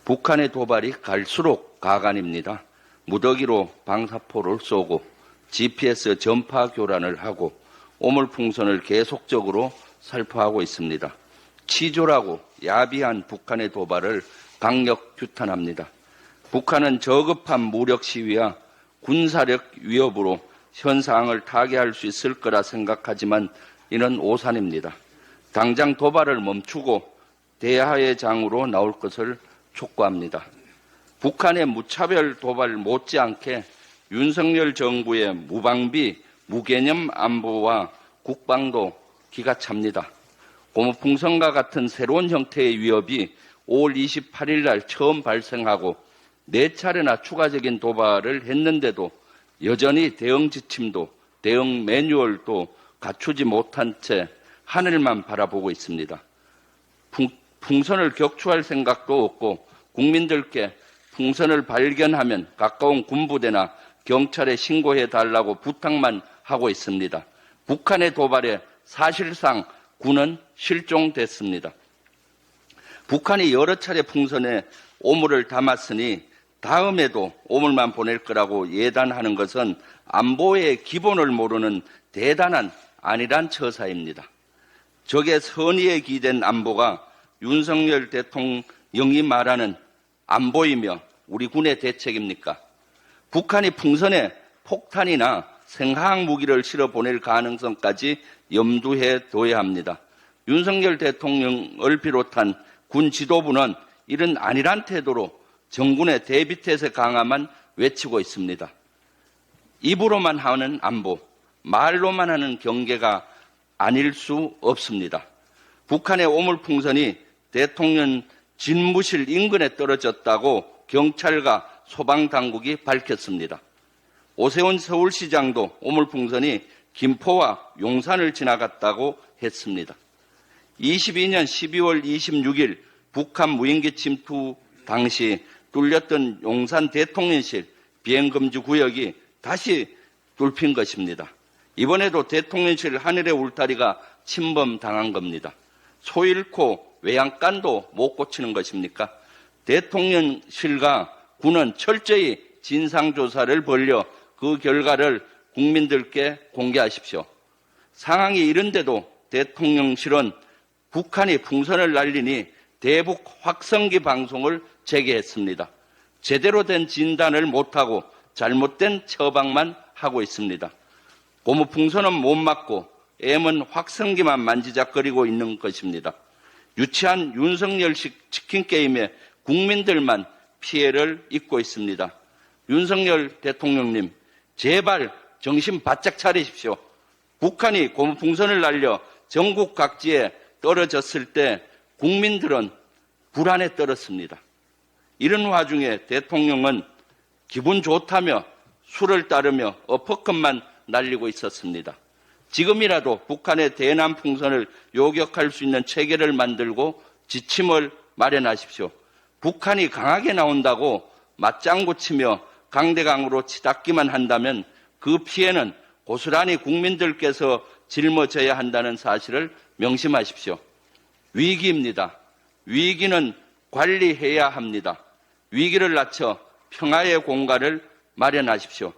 북한의 도발이 갈수록 가관입니다. 무더기로 방사포를 쏘고 GPS 전파 교란을 하고 오물풍선을 계속적으로 살포하고 있습니다. 치졸하고 야비한 북한의 도발을 강력 규탄합니다. 북한은 저급한 무력 시위와 군사력 위협으로 현 상황을 타개할 수 있을 거라 생각하지만 이는 오산입니다. 당장 도발을 멈추고 대화의 장으로 나올 것을 촉구합니다. 북한의 무차별 도발 못지않게 윤석열 정부의 무방비, 무개념 안보와 국방도 기가 찹니다. 고무풍선과 같은 새로운 형태의 위협이 5월 28일 날 처음 발생하고 4차례나 추가적인 도발을 했는데도 여전히 대응 지침도 대응 매뉴얼도 갖추지 못한 채 하늘만 바라보고 있습니다. 풍선을 격추할 생각도 없고 국민들께 풍선을 발견하면 가까운 군부대나 경찰에 신고해 달라고 부탁만 하고 있습니다. 북한의 도발에 사실상 군은 실종됐습니다. 북한이 여러 차례 풍선에 오물을 담았으니 다음에도 오물만 보낼 거라고 예단하는 것은 안보의 기본을 모르는 대단한 안일한 처사입니다. 적의 선의에 기댄 안보가 윤석열 대통령이 말하는 안보이며 우리 군의 대책입니까? 북한이 풍선에 폭탄이나 생화학 무기를 실어 보낼 가능성까지 염두에 둬야 합니다. 윤석열 대통령을 비롯한 군 지도부는 이런 안일한 태도로 정군의 대비태세 강화만 외치고 있습니다. 입으로만 하는 안보, 말로만 하는 경계가 아닐 수 없습니다. 북한의 오물풍선이 대통령 집무실 인근에 떨어졌다고 경찰과 소방당국이 밝혔습니다. 오세훈 서울시장도 오물풍선이 김포와 용산을 지나갔다고 했습니다. 22년 12월 26일 북한 무인기 침투 당시 뚫렸던 용산 대통령실 비행금지 구역이 다시 뚫힌 것입니다. 이번에도 대통령실 하늘의 울타리가 침범당한 겁니다. 소 잃고 외양간도 못 고치는 것입니까? 대통령실과 군은 철저히 진상조사를 벌여 그 결과를 국민들께 공개하십시오. 상황이 이런데도 대통령실은 북한이 풍선을 날리니 대북 확성기 방송을 재개했습니다. 제대로 된 진단을 못하고 잘못된 처방만 하고 있습니다. 고무풍선은 못 맞고 M은 확성기만 만지작거리고 있는 것입니다. 유치한 윤석열식 치킨게임에 국민들만 피해를 입고 있습니다. 윤석열 대통령님, 제발 정신 바짝 차리십시오. 북한이 고무풍선을 날려 전국 각지에 떨어졌을 때 국민들은 불안에 떨었습니다. 이런 와중에 대통령은 기분 좋다며 술을 따르며 어퍼컷만 날리고 있었습니다. 지금이라도 북한의 대남 풍선을 요격할 수 있는 체계를 만들고 지침을 마련하십시오. 북한이 강하게 나온다고 맞장구 치며 강대강으로 치닫기만 한다면 그 피해는 고스란히 국민들께서 짊어져야 한다는 사실을 명심하십시오. 위기입니다. 위기는 관리해야 합니다. 위기를 낮춰 평화의 공간을 마련하십시오.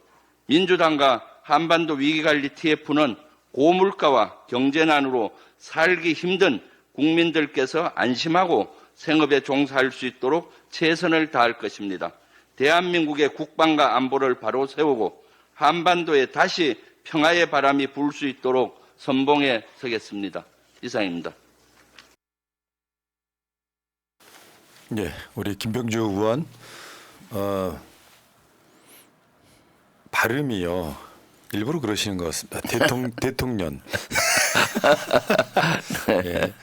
민주당과 한반도 위기관리 TF는 고물가와 경제난으로 살기 힘든 국민들께서 안심하고 생업에 종사할 수 있도록 최선을 다할 것입니다. 대한민국의 국방과 안보를 바로 세우고 한반도에 다시 평화의 바람이 불 수 있도록 선봉에 서겠습니다. 이상입니다. 예, 우리 김병주 의원 발음이요. 일부러 그러시는 것 같습니다. 대통령. 예.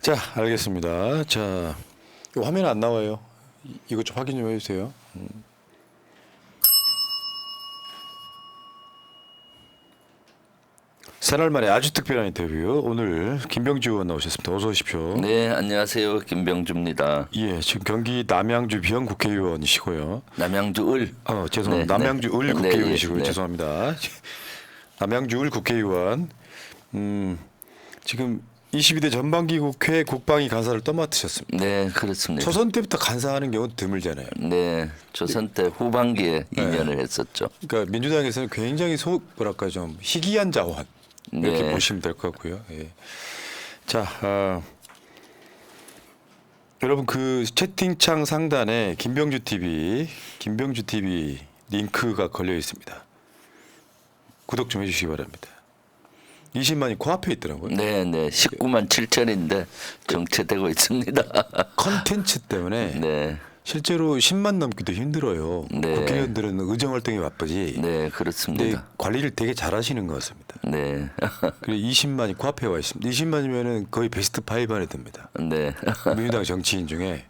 자, 알겠습니다. 자, 이 화면 안 나와요. 이것 좀 확인 좀 해주세요. 새날 만에 아주 특별한 인터뷰. 오늘 김병주 의원 나오셨습니다. 어서 오십시오. 네, 안녕하세요. 김병주입니다. 예, 지금 경기 남양주 비현 국회의원이시고요. 남양주 을. 죄송합니다. 네, 남양주 을 네, 국회의원이시고요. 네. 죄송합니다. 남양주 을 국회의원. 지금 22대 전반기 국회 국방위 간사를 떠맡으셨습니다. 네, 그렇습니다. 초선 때부터 간사하는 경우는 드물잖아요. 네, 조선 때 후반기에 2년을 했었죠. 그러니까 민주당에서는 굉장히 뭐랄까 좀 희귀한 자원 이렇게 네. 보시면 될 것 같고요. 예. 자, 여러분 그 채팅창 상단에 김병주 TV 링크가 걸려 있습니다. 구독 좀 해주시기 바랍니다. 20만이 코앞에 있더라고요. 네, 네, 19만 7천인데 정체되고 있습니다. 컨텐츠 때문에 네, 실제로 10만 넘기도 힘들어요. 네. 국회의원들은 의정 활동이 바쁘지. 네, 근데 그렇습니다. 관리를 되게 잘하시는 것 같습니다. 네, 그리고 20만이 코앞에 와 있습니다. 20만이면은 거의 베스트 5 안에 듭니다. 네, 민주당 정치인 중에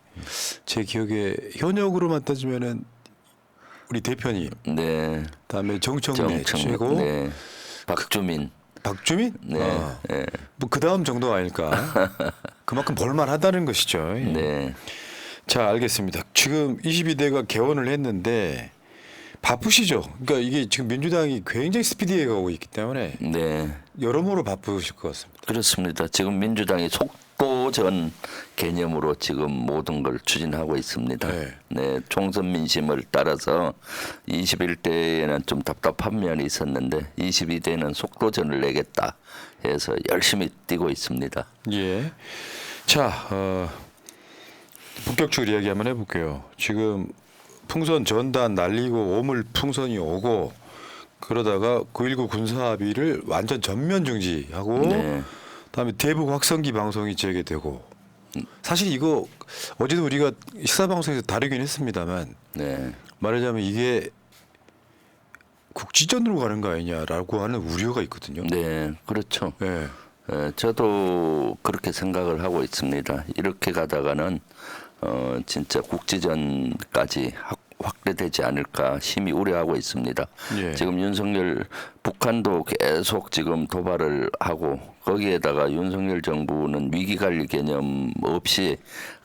제 기억에 현역으로만 따지면은 우리 대표님, 네, 다음에 정청래 최고, 네, 박주민, 박주민, 네, 네, 뭐그 다음 정도 아닐까. 그만큼 볼만하다는 것이죠. 네, 자, 알겠습니다. 지금 22대가 개원을 했는데 바쁘시죠? 그러니까 이게 지금 민주당이 굉장히 스피디하게 가고 있기 때문에 네, 여러모로 바쁘실 것 같습니다. 그렇습니다. 지금 민주당이 속도전 개념으로 지금 모든 걸 추진하고 있습니다. 네. 네, 총선 민심을 따라서 21대에는 좀 답답한 면이 있었는데 22대는 속도전을 내겠다 해서 열심히 뛰고 있습니다. 예. 자, 본격적으로 이야기 한번 해볼게요. 지금 풍선 전단 날리고 오물 풍선이 오고 그러다가 9.19 군사합의를 완전 전면 중지하고 네. 그다음에 대북 확성기 방송이 재개되고 사실 이거 어제도 우리가 시사방송에서 다루긴 했습니다만 네, 말하자면 이게 국지전으로 가는 거 아니냐라고 하는 우려가 있거든요. 네, 그렇죠. 네. 저도 그렇게 생각을 하고 있습니다. 이렇게 가다가는 진짜 국지전까지 확대되지 않을까 심히 우려하고 있습니다. 예. 지금 윤석열 북한도 계속 지금 도발을 하고 거기에다가 윤석열 정부는 위기관리 개념 없이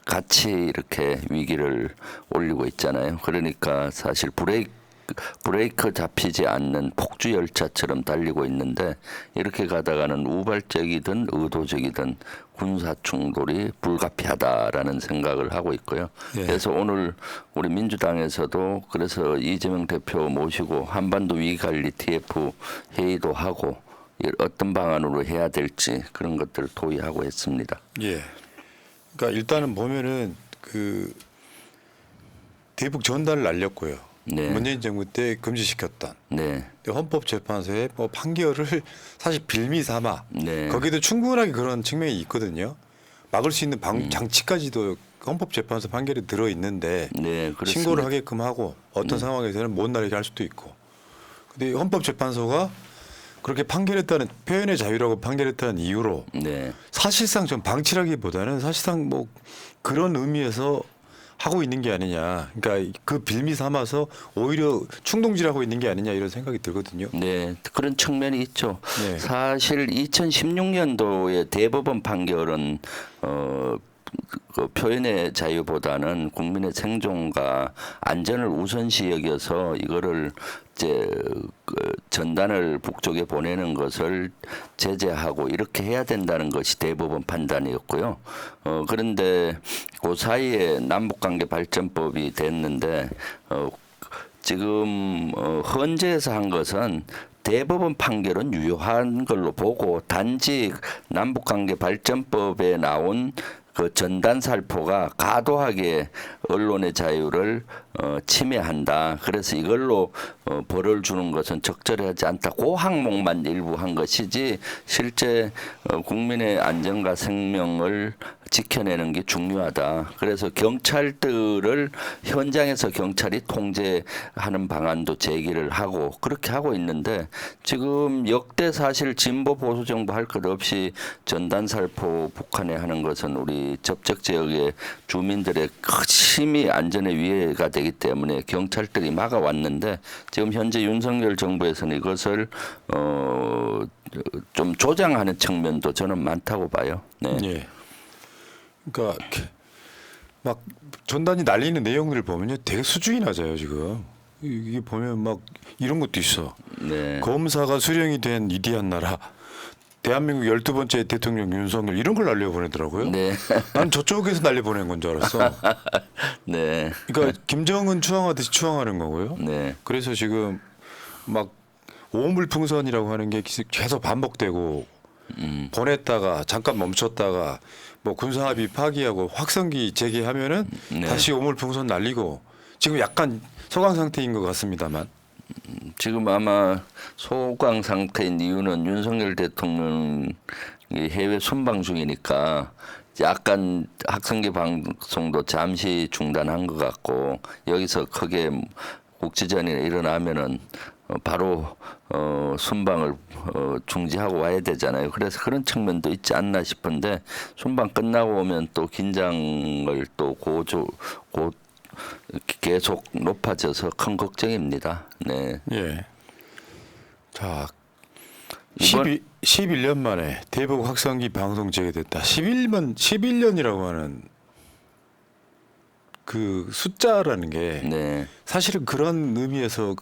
같이 이렇게 위기를 올리고 있잖아요. 그러니까 사실 브레이크 잡히지 않는 폭주 열차처럼 달리고 있는데 이렇게 가다가는 우발적이든 의도적이든 군사 충돌이 불가피하다라는 생각을 하고 있고요. 예. 그래서 오늘 우리 민주당에서도 그래서 이재명 대표 모시고 한반도 위기관리 TF 회의도 하고 어떤 방안으로 해야 될지 그런 것들을 토의하고 했습니다. 예. 그러니까 일단은 보면은 그 대북 전단을 날렸고요. 네. 문재인 정부 때 금지시켰던 네, 헌법재판소의 뭐 판결을 사실 빌미 삼아 네. 거기도 충분하게 그런 측면이 있거든요. 막을 수 있는 장치까지도 헌법재판소 판결에 들어 있는데 네, 그렇습니다. 신고를 하게끔 하고 어떤 상황에서는 못 나르게 할 수도 있고. 근데 헌법재판소가 그렇게 판결했다는 표현의 자유라고 판결했다는 이유로 네, 사실상 좀 방치라기보다는 사실상 뭐 그런 의미에서 하고 있는 게 아니냐. 그러니까 그 빌미 삼아서 오히려 충동질하고 있는 게 아니냐 이런 생각이 들거든요. 네, 그런 측면이 있죠. 네. 사실 2016년도의 대법원 판결은 그 표현의 자유보다는 국민의 생존과 안전을 우선시 여겨서 이거를 이제 그 전단을 북쪽에 보내는 것을 제재하고 이렇게 해야 된다는 것이 대법원 판단이었고요. 그런데 그 사이에 남북관계 발전법이 됐는데 지금 헌재에서 한 것은 대법원 판결은 유효한 걸로 보고 단지 남북관계 발전법에 나온 그 전단 살포가 과도하게 언론의 자유를 침해한다. 그래서 이걸로 벌을 주는 것은 적절하지 않다. 그 항목만 일부 한 것이지 실제 국민의 안전과 생명을 지켜내는 게 중요하다. 그래서 경찰들을 현장에서 경찰이 통제하는 방안도 제기를 하고 그렇게 하고 있는데 지금 역대 사실 진보 보수 정부 할 것 없이 전단 살포 북한에 하는 것은 우리 접촉 지역의 주민들의 심히 안전에 위해가 되기 때문에 경찰들이 막아왔는데 지금 현재 윤석열 정부에서는 이것을 좀 조장하는 측면도 저는 많다고 봐요. 네. 예. 그러니까 막 전단이 날리는 내용들을 보면요, 되게 수준이 낮아요 지금. 이게 보면 막 이런 것도 있어. 네. 검사가 수령이 된 위대한 나라, 대한민국 12번째 대통령 윤석열 이런 걸 날려보내더라고요. 네. 난 저쪽에서 날려보낸 건 줄 알았어. 네. 그러니까 김정은 추앙하듯이 추앙하는 거고요. 네. 그래서 지금 막 오물풍선이라고 하는 게 계속 반복되고 보냈다가 잠깐 멈췄다가 뭐 군사합의 파기하고 확성기 재개하면은 네. 다시 오물풍선 날리고 지금 약간 소강 상태인 것 같습니다만. 지금 아마 소강 상태인 이유는 윤석열 대통령이 해외 순방 중이니까 약간 학생기 방송도 잠시 중단한 것 같고 여기서 크게 국지전이 일어나면은 바로 순방을 중지하고 와야 되잖아요. 그래서 그런 측면도 있지 않나 싶은데 순방 끝나고 오면 또 긴장을 또 계속 높아져서 큰 걱정입니다. 네. 예. 자, 이번- 11년 만에 대북 확성기 방송 재개됐다. 11년이라고 하는 그 숫자라는 게 네. 사실은 그런 의미에서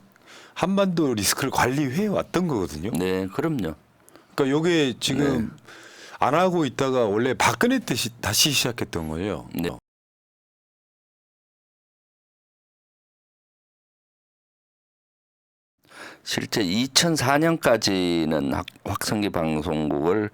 한반도 리스크를 관리해 왔던 거거든요. 네, 그럼요. 그러니까 요게 지금 네. 안 하고 있다가 원래 박근혜 때 다시 시작했던 거예요. 네. 실제 2004년까지는 확성기 방송을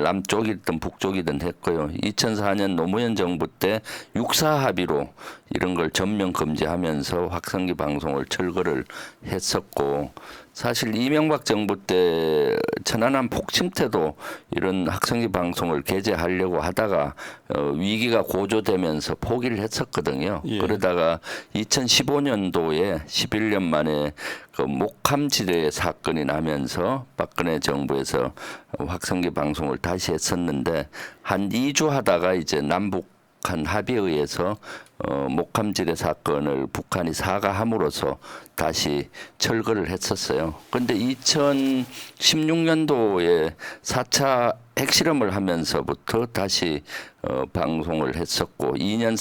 남쪽이든 북쪽이든 했고요. 2004년 노무현 정부 때 육사 합의로 이런 걸 전면 금지하면서 확성기 방송을 철거를 했었고 사실 이명박 정부 때 천안함 폭침 때도 이런 확성기 방송을 개재하려고 하다가 위기가 고조되면서 포기를 했었거든요. 예. 그러다가 2015년도에 11년 만에 그 목함지대 사건이 나면서 박근혜 정부에서 확성기 방송을 다시 했었는데 한 2주 하다가 이제 남북 한 합의에 의해서 목함지대 사건을 북한이 사과함으로써 다시 철거를 했었어요. 그런데 2016년도에 4차 핵실험을 하면서부터 다시 방송을 했었고 2년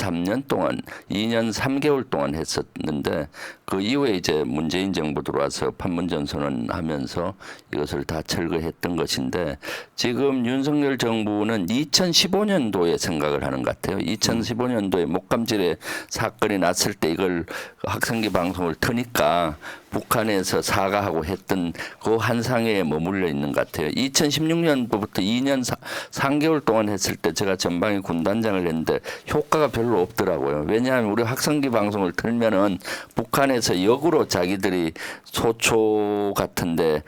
3개월 동안 했었는데 그 이후에 이제 문재인 정부 들어와서 판문점 선언하면서 이것을 다 철거했던 것인데 지금 윤석열 정부는 2015년도에 생각을 하는 것 같아요. 2015년도에 목감질의 사건이 났을 때 이걸 확성기 방송을 트니까 북한에서 사과하고 했던 그 한상에 머물러 있는 것 같아요. 2016년부터 2년 3개월 동안 했을 때 제가 전방위 군단장을 했는데 효과가 별로 없더라고요. 왜냐하면 우리 확성기 방송을 틀면은 북한에서 역으로 자기들이 소초 같은데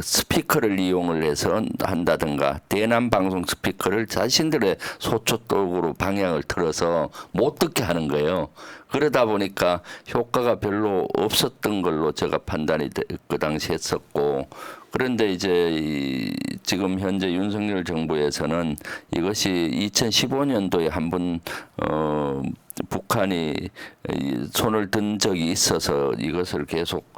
스피커를 이용을 해서 한다든가 대남 방송 스피커를 자신들의 소초 쪽으로 방향을 틀어서 못 듣게 하는 거예요. 그러다 보니까 효과가 별로 없었던 걸로 제가 판단이 그 당시 했었고 그런데 이제 지금 현재 윤석열 정부에서는 이것이 2015년도에 한번 북한이 손을 든 적이 있어서 이것을 계속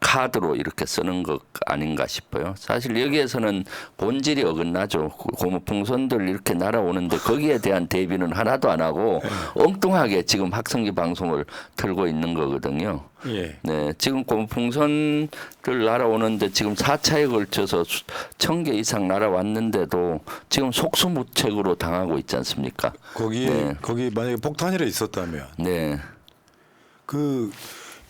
카드로 이렇게 쓰는 것 아닌가 싶어요. 사실 여기에서는 본질이 어긋나죠. 고무풍선들 이렇게 날아오는데 거기에 대한 대비는 하나도 안 하고 엉뚱하게 지금 확성기 방송을 틀고 있는 거거든요. 예. 네, 지금 고무풍선들 날아오는데 지금 4차에 걸쳐서 1000개 이상 날아왔는데도 지금 속수무책으로 당하고 있지 않습니까? 네. 거기 만약에 폭탄이라 있었다면 네. 그러니까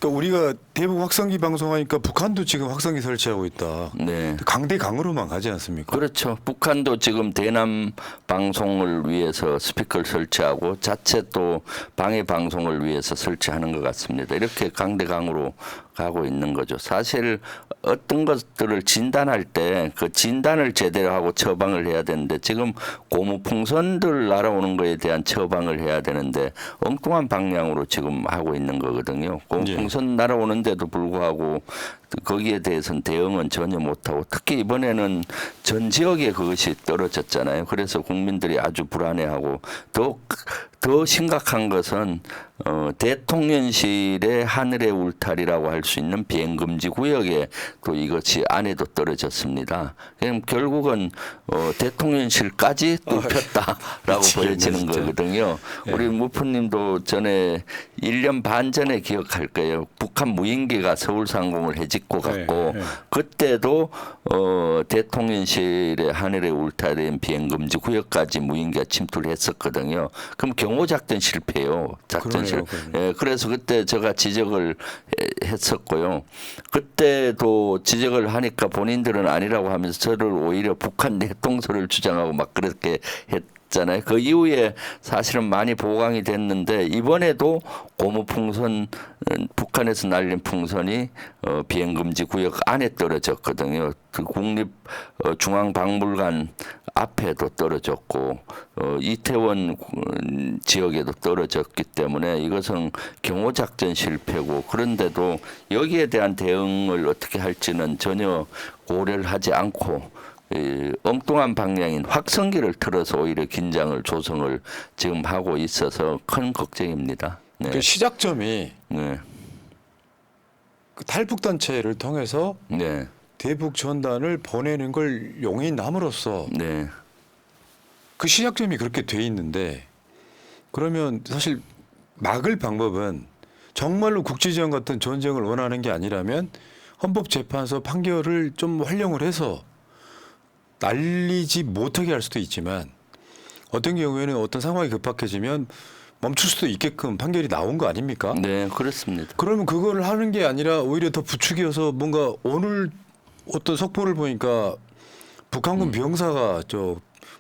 우리가 대북 확성기 방송하니까 북한도 지금 확성기 설치하고 있다. 네. 강대강으로만 가지 않습니까? 그렇죠. 북한도 지금 대남 방송을 위해서 스피커를 설치하고 자체 또 방해 방송을 위해서 설치하는 것 같습니다. 이렇게 강대강으로 가고 있는 거죠. 사실 어떤 것들을 진단할 때 그 진단을 제대로 하고 처방을 해야 되는데 지금 고무풍선들 날아오는 거에 대한 처방을 해야 되는데 엉뚱한 방향으로 지금 하고 있는 거거든요. 고무풍선 날아오는데도 불구하고 거기에 대해서는 대응은 전혀 못하고 특히 이번에는 전 지역에 그것이 떨어졌잖아요. 그래서 국민들이 아주 불안해하고 더 더 심각한 것은 대통령실의 하늘의 울타리라고 할 수 있는 비행금지 구역에 또 이것이 안에도 떨어졌습니다. 그럼 결국은 대통령실까지 뚫혔다라고 보여지는 진짜. 거거든요. 우리 무프님도 전에 1년 반 전에 기억할 거예요. 북한 무인기가 서울 상공을 헤집고 갔고 네. 그때도 대통령실의 하늘의 울타리인 비행금지 구역까지 무인기가 침투를 했었거든요. 그럼 경호작전 실패예요. 작전실. 그러네요. 예, 그래서 그때 제가 지적을 했었고요. 그때도 지적을 하니까 본인들은 아니라고 하면서 저를 오히려 북한 내통설을 주장하고 막 그렇게 했잖아요. 그 이후에 사실은 많이 보강이 됐는데 이번에도 고무풍선 북한에서 날린 풍선이 비행금지 구역 안에 떨어졌거든요. 그 국립중앙박물관 앞에도 떨어졌고 이태원 지역에도 떨어졌기 때문에 이것은 경호작전 실패고 그런데도 여기에 대한 대응을 어떻게 할지는 전혀 고려를 하지 않고 엉뚱한 방향인 확성기를 틀어서 오히려 긴장을 조성을 지금 하고 있어서 큰 걱정입니다. 네. 그 시작점이 네. 그 탈북 단체를 통해서 네. 대북 전단을 보내는 걸 용인함으로써 네. 그 시작점이 그렇게 돼 있는데 그러면 사실 막을 방법은 정말로 국지전 같은 전쟁을 원하는 게 아니라면 헌법재판소 판결을 좀 활용을 해서 날리지 못하게 할 수도 있지만 어떤 경우에는 어떤 상황이 급박해지면 멈출 수도 있게끔 판결이 나온 거 아닙니까? 네, 그렇습니다. 그러면 그거를 하는 게 아니라 오히려 더 부추겨서 뭔가 오늘 어떤 속보를 보니까 북한군 병사가 저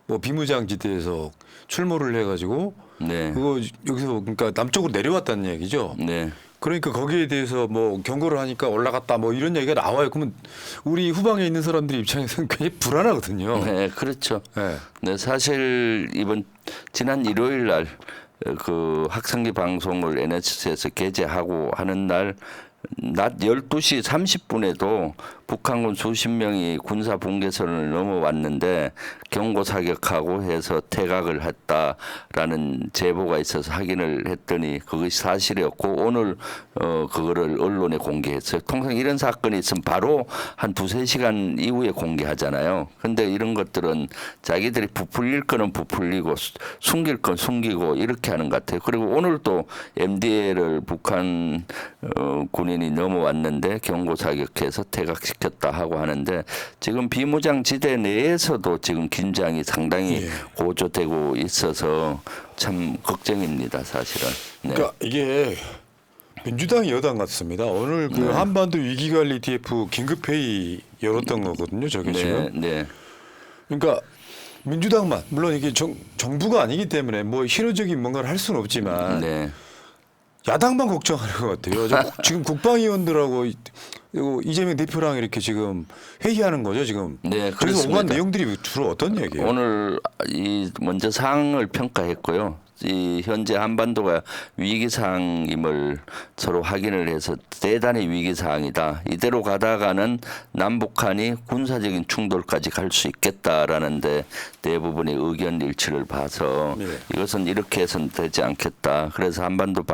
뭐 비무장지대에서 출몰을 해가지고 네. 그거 여기서 그러니까 남쪽으로 내려왔다는 얘기죠. 네. 그러니까 거기에 대해서 뭐 경고를 하니까 올라갔다 뭐 이런 얘기가 나와요. 그러면 우리 후방에 있는 사람들 입장에서는 굉장히 불안하거든요. 네, 그렇죠. 네. 네, 사실 지난 일요일 날 그 학생기 방송을 NHC에서 게재하고 하는 날 낮 12시 30분에도 북한군 수십 명이 군사 분계선을 넘어왔는데 경고 사격하고 해서 퇴각을 했다라는 제보가 있어서 확인을 했더니 그것이 사실이었고 오늘 그거를 언론에 공개했어요. 통상 이런 사건이 있으면 바로 한 두세 시간 이후에 공개하잖아요. 근데 이런 것들은 자기들이 부풀릴 거는 부풀리고 숨길 건 숨기고 이렇게 하는 것 같아요. 그리고 오늘도 MDL을 북한 군인이 넘어왔는데 경고 사격해서 퇴각시켰다 하고 하는데 지금 비무장지대 내에서도 지금 긴장이 상당히 예. 고조되고 있어서 참 걱정입니다, 사실은. 네. 그러니까 이게 민주당이 여당 같습니다. 오늘 그 한반도 위기관리 TF 긴급회의 열었던 거거든요. 저게 지금. 네. 그러니까 민주당만 물론 이게 정부가 아니기 때문에 뭐 실효적인 뭔가를 할 수는 없지만 네. 야당만 걱정하는 것 같아요. 지금 국방위원들하고 이재명 대표랑 이렇게 지금 회의하는 거죠 지금. 네, 그래서 그렇습니다. 오간 내용들이 주로 어떤 얘기예요? 오늘 먼저 상황을 평가했고요. 이 현재 한반도가 위기 상황임을 서로 확인을 해서 대단히 위기 상황이다. 이대로 가다가는 남북한이 군사적인 충돌까지 갈 수 있겠다라는데 대부분의 의견 일치를 봐서 네. 이것은 이렇게 해서는 되지 않겠다. 그래서 한반도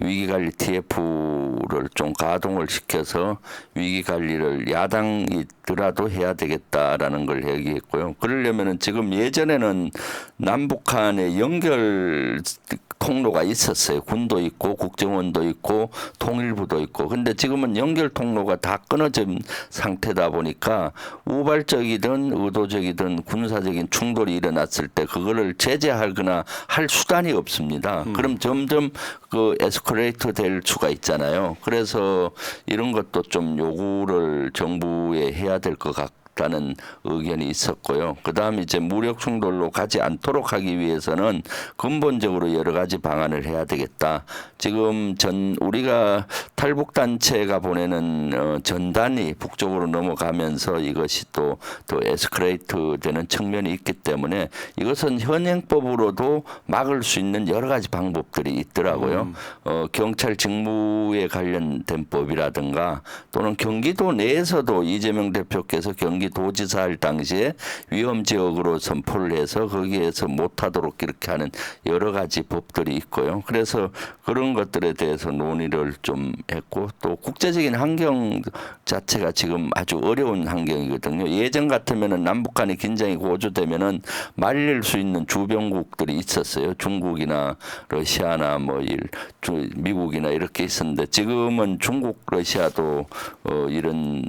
위기관리 TF를 좀 가동을 시켜서 위기관리를 야당이더라도 해야 되겠다라는 걸 얘기했고요. 그러려면은 지금 예전에는 남북한의 연결 통로가 있었어요. 군도 있고 국정원도 있고 통일부도 있고. 근데 지금은 연결 통로가 다 끊어진 상태다 보니까 우발적이든 의도적이든 군사적인 충돌이 일어났을 때 그거를 제재하거나 할 수단이 없습니다. 그럼 점점 그 에스컬레이터 될 수가 있잖아요. 그래서 이런 것도 좀 요구를 정부에 해야 될 것 같고 라는 의견이 있었고요. 그다음에 이제 무력 충돌로 가지 않도록 하기 위해서는 근본적으로 여러 가지 방안을 해야 되겠다. 지금 우리가 탈북 단체가 보내는 전단이 북쪽으로 넘어가면서 이것이 또 에스컬레이트 되는 측면이 있기 때문에 이것은 현행법으로도 막을 수 있는 여러 가지 방법들이 있더라고요. 경찰 직무에 관련된 법이라든가 또는 경기도 내에서도 이재명 대표께서 경기도 경기도지사 할 당시에 위험 지역으로 선포를 해서 거기에서 못하도록 이렇게 하는 여러 가지 법들이 있고요. 그래서 그런 것들에 대해서 논의를 좀 했고 또 국제적인 환경 자체가 지금 아주 어려운 환경이거든요. 예전 같으면은 남북 간의 긴장이 고조되면은 말릴 수 있는 주변국들이 있었어요. 중국이나 러시아나 뭐 미국이나 이렇게 있었는데 지금은 중국, 러시아도 이런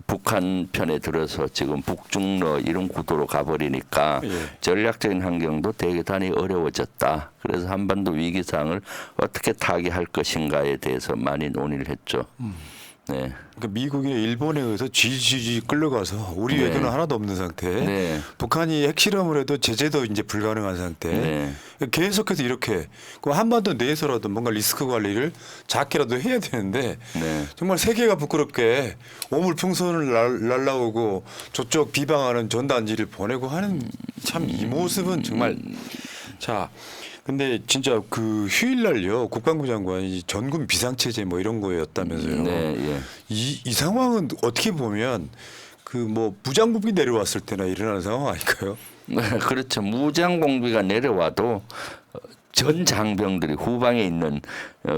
북한 편에 들어서 지금 북중러 이런 구도로 가버리니까 예. 전략적인 환경도 대단히 어려워졌다. 그래서 한반도 위기 상황을 어떻게 타개할 것인가에 대해서 많이 논의를 했죠. 네. 그러니까 미국이나 일본에 의해서 쥐쥐 끌려가서 우리 네. 외교는 하나도 없는 상태. 네. 북한이 핵실험을 해도 제재도 이제 불가능한 상태. 네. 계속해서 이렇게 그럼 한반도 내에서라도 뭔가 리스크 관리를 작게라도 해야 되는데 네. 정말 세계가 부끄럽게 오물풍선을 날라오고 저쪽 비방하는 전단지를 보내고 하는 참 이 모습은 정말 자. 근데 진짜 그 휴일날요 국방부 장관이 전군 비상체제 뭐 이런 거였다면서요. 네, 예. 이 상황은 어떻게 보면 그 뭐 무장부비 내려왔을 때나 일어나는 상황 아닐까요? 그렇죠. 무장 공비가 내려와도 전 장병들이 후방에 있는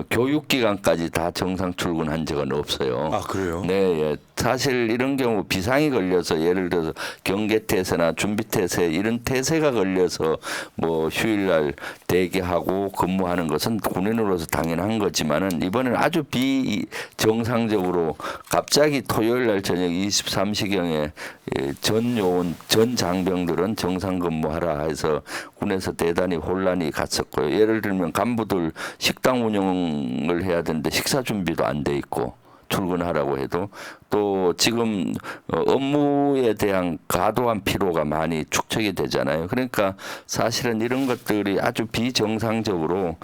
교육기관까지 다 정상 출근한 적은 없어요. 아 그래요? 네, 예. 사실 이런 경우 비상이 걸려서 예를 들어서 경계태세나 준비태세 이런 태세가 걸려서 뭐 휴일날 대기하고 근무하는 것은 군인으로서 당연한 거지만은 이번에는 아주 비정상적으로 갑자기 토요일날 저녁 23시경에 전 요원 전 장병들은 정상 근무하라 해서 군에서 대단히 혼란이 갔었고요. 예를 들면 간부들 식당 운영을 해야 되는데 식사 준비도 안 돼 있고 출근하라고 해도 또 지금 업무에 대한 과도한 피로가 많이 축적이 되잖아요. 그러니까 사실은 이런 것들이 아주 비정상적으로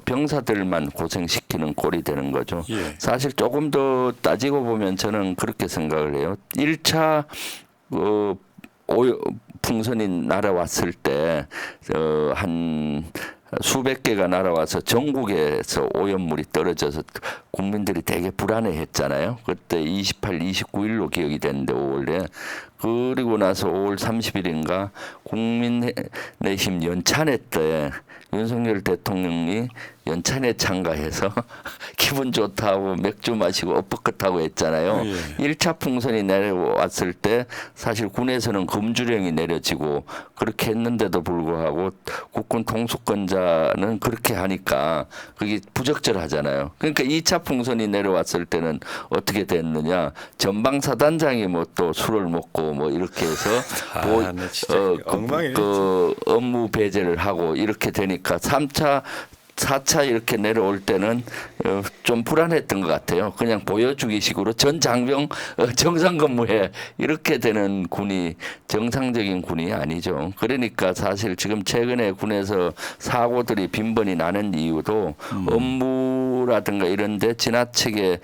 병사들만 고생시키는 꼴이 되는 거죠. 예. 사실 사실 조금 더 따지고 보면 저는 그렇게 생각을 해요. 1차 풍선이 날아왔을 때 한 수백 개가 날아와서 전국에서 오염물이 떨어져서 국민들이 되게 불안해했잖아요. 그때 28, 29일로 기억이 되는데 5월에 그리고 나서 5월 30일인가 국민의힘 연찬회 때 윤석열 대통령이 연찬회 참가해서 기분 좋다고 맥주 마시고 엇버긋하고 했잖아요. 예. 1차 풍선이 내려왔을 때 사실 군에서는 금주령이 내려지고 그렇게 했는데도 불구하고 국군 통수권자는 그렇게 하니까 그게 부적절하잖아요. 그러니까 2차 풍선이 내려왔을 때는 어떻게 됐느냐. 전방사단장이 뭐 또 술을 먹고 뭐 이렇게 해서 네, 진짜 엉망이네, 업무 배제를 하고 이렇게 되니까 3차 4차 이렇게 내려올 때는 좀 불안했던 것 같아요. 그냥 보여주기식으로 전 장병 정상 근무해 이렇게 되는 군이 정상적인 군이 아니죠. 그러니까 사실 지금 최근에 군에서 사고들이 빈번히 나는 이유도 업무라든가 이런데 지나치게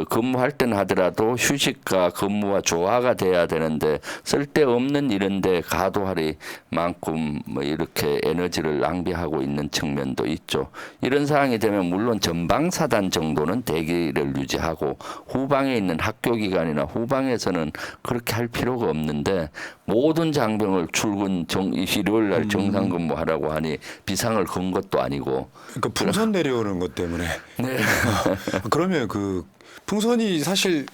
근무할 때는 하더라도 휴식과 근무와 조화가 돼야 되는데 쓸데없는 이런데 과도하리 만큼 뭐 이렇게 에너지를 낭비하고 있는 측면도 있죠. 이런 상황이 되면 물론 전방사단 정도는 대기를 유지하고 후방에 있는 학교기관이나 후방에서는 그렇게 할 필요가 없는데 모든 장병을 출근 일요일 날 정상 근무하라고 하니 비상을 건 것도 아니고. 그러니까 풍선 내려오는 것 때문에. 네. 그러면 그 풍선이 사실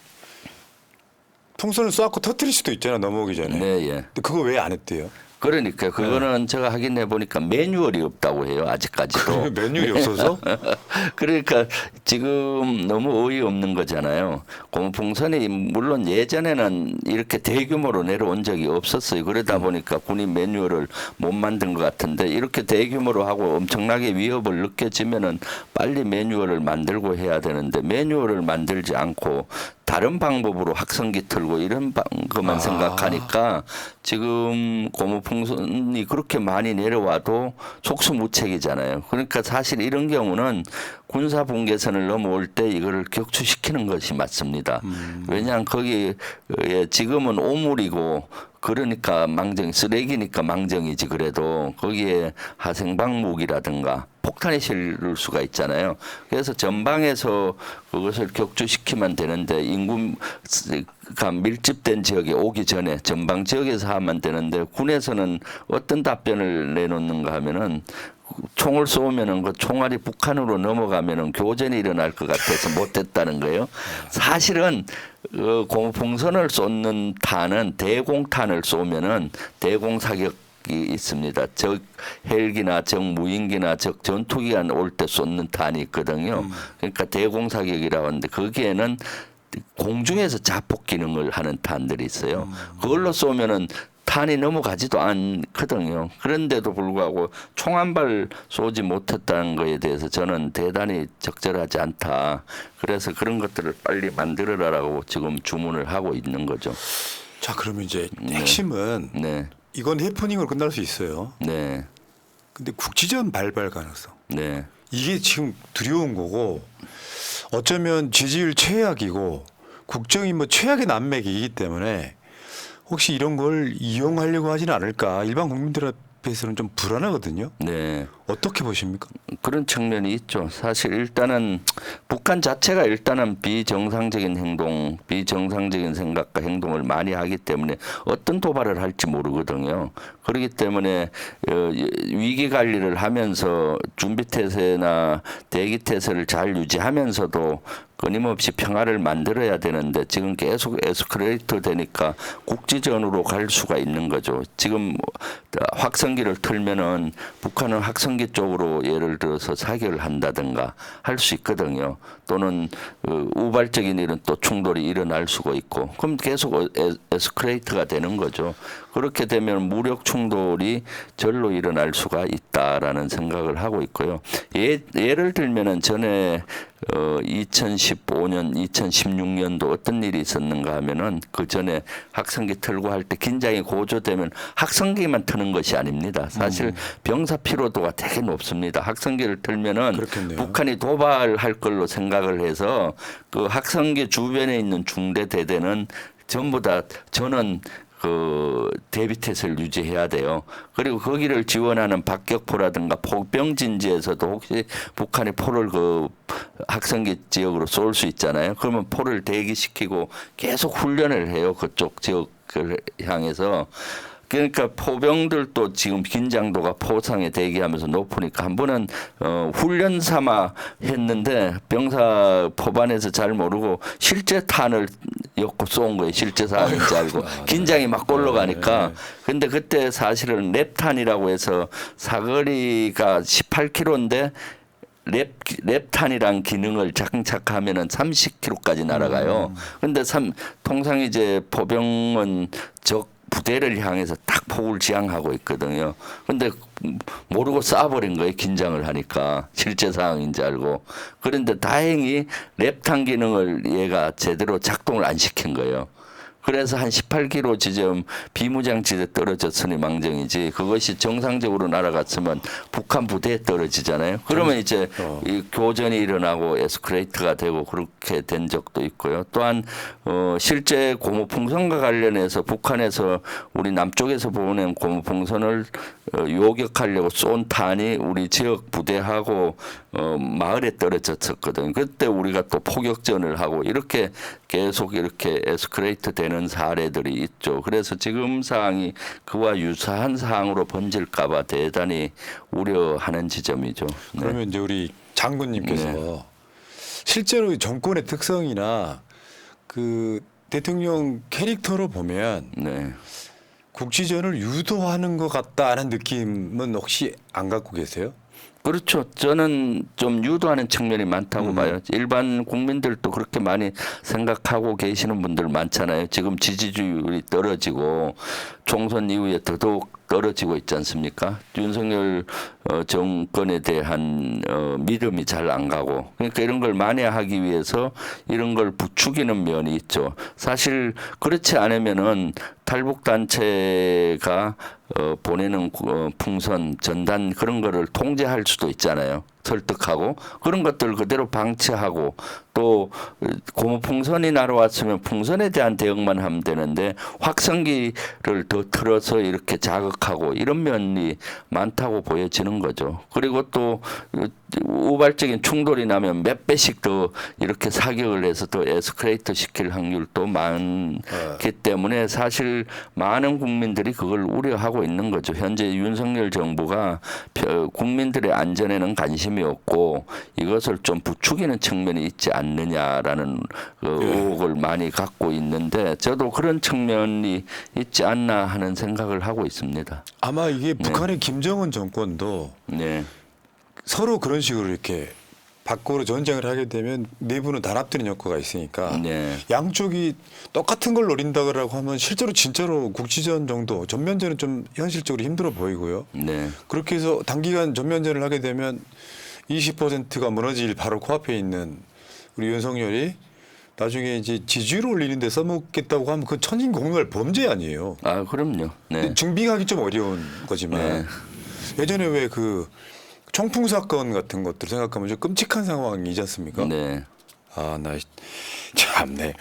풍선을 쏘고 터뜨릴 수도 있잖아 넘어오기 전에. 네, 예. 근데 그거 왜 안 했대요? 그러니까 그거는 제가 확인해 보니까 매뉴얼이 없다고 해요. 아직까지도. 매뉴얼이 없어서? 그러니까 지금 너무 어이없는 거잖아요. 고무풍선이 물론 예전에는 이렇게 대규모로 내려온 적이 없었어요. 그러다 보니까 군이 매뉴얼을 못 만든 것 같은데 이렇게 대규모로 하고 엄청나게 위협을 느껴지면은 빨리 매뉴얼을 만들고 해야 되는데 매뉴얼을 만들지 않고 다른 방법으로 확성기 틀고 이런 것만 생각하니까 지금 고무풍선이 그렇게 많이 내려와도 속수무책이잖아요. 그러니까 사실 이런 경우는 군사 분계선을 넘어올 때 이거를 격추시키는 것이 맞습니다. 왜냐하면 거기에 지금은 오물이고 그러니까 망정 쓰레기니까 망정이지. 그래도 거기에 화생방목이라든가 폭탄이 실을 수가 있잖아요. 그래서 전방에서 그것을 격추시키면 되는데 인구가 밀집된 지역에 오기 전에 전방 지역에서 하면 되는데 군에서는 어떤 답변을 내놓는가 하면은 총을 쏘면은 그 총알이 북한으로 넘어가면은 교전이 일어날 것 같아서 못했다는 거예요. 사실은 고무풍선을 쏘는 탄은 대공탄을 쏘면은 대공사격 이 있습니다. 적 헬기나 적 무인기나 적 전투기가 올 때 쏘는 탄이 있거든요. 그러니까 대공사격이라고 하는데 거기에는 공중에서 자폭 기능을 하는 탄들이 있어요. 그걸로 쏘면은 탄이 넘어가지도 않거든요. 그런데도 불구하고 총 한 발 쏘지 못했다는 거에 대해서 저는 대단히 적절하지 않다. 그래서 그런 것들을 빨리 만들어라라고 지금 주문을 하고 있는 거죠. 자, 그러면 이제 핵심은 네. 이건 해프닝으로 끝날 수 있어요. 네. 근데 국지전 발발 가능성. 네. 이게 지금 두려운 거고 어쩌면 지지율 최악이고 국정이 뭐 최악의 난맥이기 때문에 혹시 이런 걸 이용하려고 하지는 않을까. 일반 국민들 앞에서는 좀 불안하거든요. 네. 어떻게 보십니까? 그런 측면이 있죠. 사실 일단은 북한 자체가 일단은 비정상적인 행동, 비정상적인 생각과 행동을 많이 하기 때문에 어떤 도발을 할지 모르거든요. 그렇기 때문에 위기 관리를 하면서 준비 태세나 대기 태세를 잘 유지하면서도 끊임없이 평화를 만들어야 되는데 지금 계속 에스컬레이터 되니까 국지전으로 갈 수가 있는 거죠. 지금 확성기를 틀면은 북한은 확성기 쪽으로 예를 들어서 사격을 한다든가 할 수 있거든요. 또는 우발적인 일은 또 충돌이 일어날 수가 있고 그럼 계속 에스컬레이터가 되는 거죠. 그렇게 되면 무력 충돌이 절로 일어날 수가 있다라는 생각을 하고 있고요. 예를 들면은 전에 2015년, 2016년도 어떤 일이 있었는가 하면은 그 전에 학성기 틀고 할 때 긴장이 고조되면 학성기만 트는 것이 아닙니다. 사실 병사 피로도가 되게 높습니다. 학성기를 틀면은 그렇겠네요. 북한이 도발할 걸로 생각을 해서 그 학성기 주변에 있는 중대 대대는 전부 다 저는 그 대비태세를 유지해야 돼요. 그리고 거기를 지원하는 박격포라든가 포병진지에서도 혹시 북한이 포를 그 학성기 지역으로 쏠 수 있잖아요. 그러면 포를 대기시키고 계속 훈련을 해요. 그쪽 지역을 향해서. 그러니까 포병들도 지금 긴장도가 포상에 대기하면서 높으니까 한 번은 훈련 삼아 했는데 병사 포반에서 잘 모르고 실제 탄을 엮고 쏜 거예요. 실제 사항인지 알고 긴장이 막 올라가니까. 근데 그때 사실은 랩탄이라고 해서 사거리가 18km인데 랩탄이란 기능을 장착하면은 30km까지 날아가요. 근데 통상 이제 포병은 적 부대를 향해서 딱 폭을 지향하고 있거든요. 근데 모르고 쏴버린 거예요. 긴장을 하니까. 실제 상황인지 알고. 그런데 다행히 랩탄 기능을 얘가 제대로 작동을 안 시킨 거예요. 그래서 한 18km 지점 비무장지대 떨어졌으니 망정이지 그것이 정상적으로 날아갔으면 북한 부대에 떨어지잖아요. 그러면 이제 이 교전이 일어나고 에스컬레이터가 되고 그렇게 된 적도 있고요. 또한 실제 고무풍선과 관련해서 북한에서 우리 남쪽에서 보낸 고무풍선을 요격하려고 쏜 탄이 우리 지역 부대하고 마을에 떨어졌었거든요. 그때 우리가 또 포격전을 하고 이렇게 계속 이렇게 에스컬레이터 되는 사례들이 있죠. 그래서 지금 상황이 그와 유사한 상황으로 번질까봐 대단히 우려하는 지점이죠. 네. 그러면 이제 우리 장군님께서 실제로 정권의 특성이나 그 대통령 캐릭터로 보면 네. 국지전을 유도하는 것 같다는 느낌은 혹시 안 갖고 계세요? 그렇죠. 저는 좀 유도하는 측면이 많다고 봐요. 일반 국민들도 그렇게 많이 생각하고 계시는 분들 많잖아요. 지금 지지율이 떨어지고 총선 이후에 더더욱 떨어지고 있지 않습니까? 윤석열 정권에 대한 믿음이 잘 안 가고 그러니까 이런 걸 만회하기 위해서 이런 걸 부추기는 면이 있죠. 사실 그렇지 않으면은 탈북 단체가 보내는 풍선 전단 그런 거를 통제할 수도 있잖아요. 설득하고 그런 것들을 그대로 방치하고 또 고무풍선이 날아왔으면 풍선에 대한 대응만 하면 되는데 확성기를 더 틀어서 이렇게 자극하고 이런 면이 많다고 보여지는 거죠. 그리고 또 우발적인 충돌이 나면 몇 배씩 더 이렇게 사격을 해서 더 에스컬레이터 시킬 확률도 많기 때문에 사실 많은 국민들이 그걸 우려하고 있는 거죠. 현재 윤석열 정부가 국민들의 안전에는 관심이 없고 이것을 좀 부추기는 측면이 있지 않느냐라는 그 의혹을 많이 갖고 있는데 저도 그런 측면이 있지 않나 하는 생각을 하고 있습니다. 아마 이게 북한의 김정은 정권도 네. 서로 그런 식으로 이렇게 밖으로 전쟁을 하게 되면 내부는 단합되는 효과가 있으니까 네. 양쪽이 똑같은 걸 노린다고 하면 실제로 진짜로 국지전 정도 전면전은 좀 현실적으로 힘들어 보이고요. 네. 그렇게 해서 단기간 전면전을 하게 되면 20%가 무너질 바로 코앞에 있는 우리 윤석열이 나중에 이제 지지율을 올리는 데 써먹겠다고 하면 그건 천인공노할 범죄 아니에요. 아, 그럼요. 네. 증빙하기 좀 어려운 거지만 네. 예전에 왜 그 청풍 사건 같은 것들 생각하면 좀 끔찍한 상황이지 않습니까? 네. 아, 나 참네.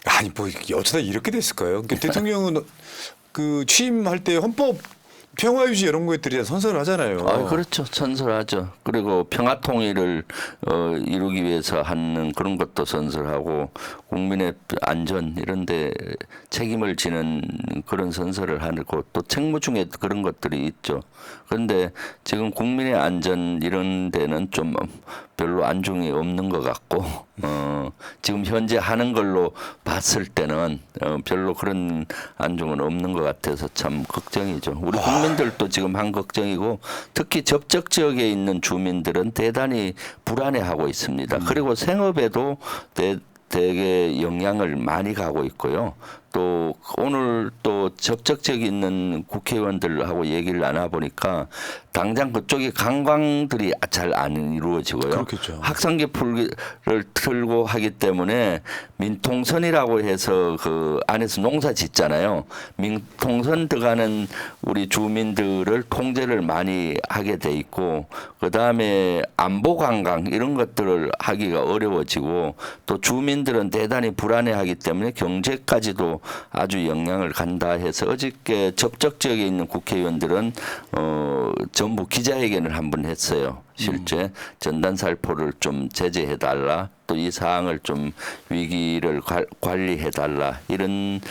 아니 뭐 어쩌다 이렇게 됐을까요? 그러니까 대통령은 그 취임할 때 헌법 평화 유지 이런 것들이 선서를 하잖아요. 아, 그렇죠. 선설하죠. 그리고 평화 통일을 이루기 위해서 하는 그런 것도 선설하고 국민의 안전 이런 데 책임을 지는 그런 선설을 하고 또 책무 중에 그런 것들이 있죠. 그런데 지금 국민의 안전 이런 데는 좀 별로 안중이 없는 것 같고 지금 현재 하는 걸로 봤을 때는 별로 그런 안중은 없는 것 같아서 참 걱정이죠. 우리 국민들도 지금 한 걱정이고 특히 접촉 지역에 있는 주민들은 대단히 불안해하고 있습니다. 그리고 생업에도 되게 영향을 많이 가고 있고요. 또 오늘 또 접촉 지역에 있는 국회의원들하고 얘기를 나눠보니까 당장 그쪽에 관광들이 잘 안 이루어지고요. 그렇겠죠. 확성기 풀기를 틀고 하기 때문에 민통선이라고 해서 그 안에서 농사 짓잖아요. 민통선 들어가는 우리 주민들을 통제를 많이 하게 돼 있고 그다음에 안보 관광 이런 것들을 하기가 어려워지고 또 주민들은 대단히 불안해하기 때문에 경제까지도 아주 영향을 간다 해서 어저께 접촉 지역에 있는 국회의원들은 전부 기자회견을 한번 했어요. 실제 전단살포를 좀 제재해달라. 또 이 사항을 좀 위기를 관리해달라. 이런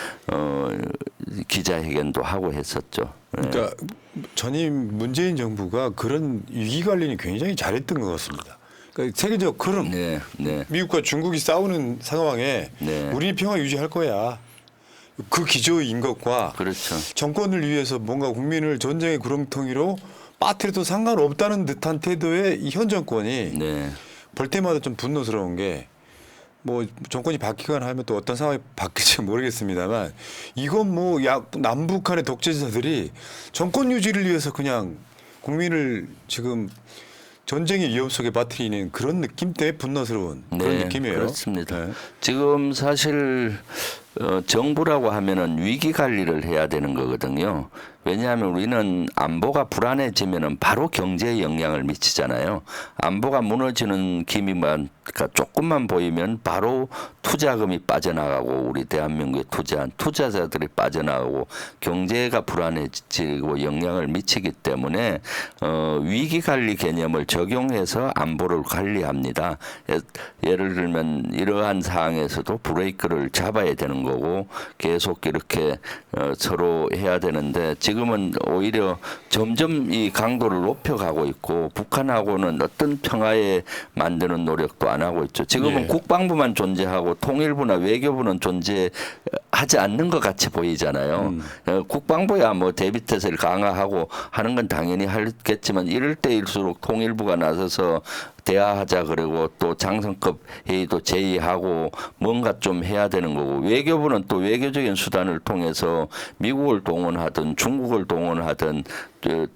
기자회견도 하고 했었죠. 네. 그러니까 전임 문재인 정부가 그런 위기 관리는 굉장히 잘했던 것 같습니다. 그러니까 세계적 흐름, 네, 네. 미국과 중국이 싸우는 상황에 네. 우리 평화 유지할 거야. 그 기조인 것과 그렇죠. 정권을 위해서 뭔가 국민을 전쟁의 구렁텅이로 빠뜨려도 상관없다는 듯한 태도의 이 현 정권이 네. 볼 때마다 좀 분노스러운 게 뭐 정권이 바뀌거나 하면 또 어떤 상황이 바뀔지 모르겠습니다만 이건 뭐 남북한의 독재자들이 정권 유지를 위해서 그냥 국민을 지금 전쟁의 위험 속에 빠뜨리는 그런 느낌 때문에 분노스러운 그런 네, 느낌이에요. 그렇습니다. 네. 지금 사실 정부라고 하면은 위기 관리를 해야 되는 거거든요. 왜냐하면 우리는 안보가 불안해지면은 바로 경제에 영향을 미치잖아요. 안보가 무너지는 기미만 그러니까 조금만 보이면 바로 투자금이 빠져나가고 우리 대한민국에 투자한 투자자들이 빠져나가고 경제가 불안해지고 영향을 미치기 때문에 위기 관리 개념을 적용해서 안보를 관리합니다. 예를 들면 이러한 상황에서도 브레이크를 잡아야 되는 거고 계속 이렇게 서로 해야 되는데 지금은 오히려 점점 이 강도를 높여가고 있고 북한하고는 어떤 평화에 만드는 노력도 안 하고 있죠. 지금은 예. 국방부만 존재하고 통일부나 외교부는 존재하지 않는 것 같이 보이잖아요. 국방부야 뭐 대비태세를 강화하고 하는 건 당연히 하겠지만 이럴 때일수록 통일부가 나서서 대화하자 그러고 또 장성급 회의도 제의하고 뭔가 좀 해야 되는 거고 외교부는 또 외교적인 수단을 통해서 미국을 동원하든 중국을 동원하든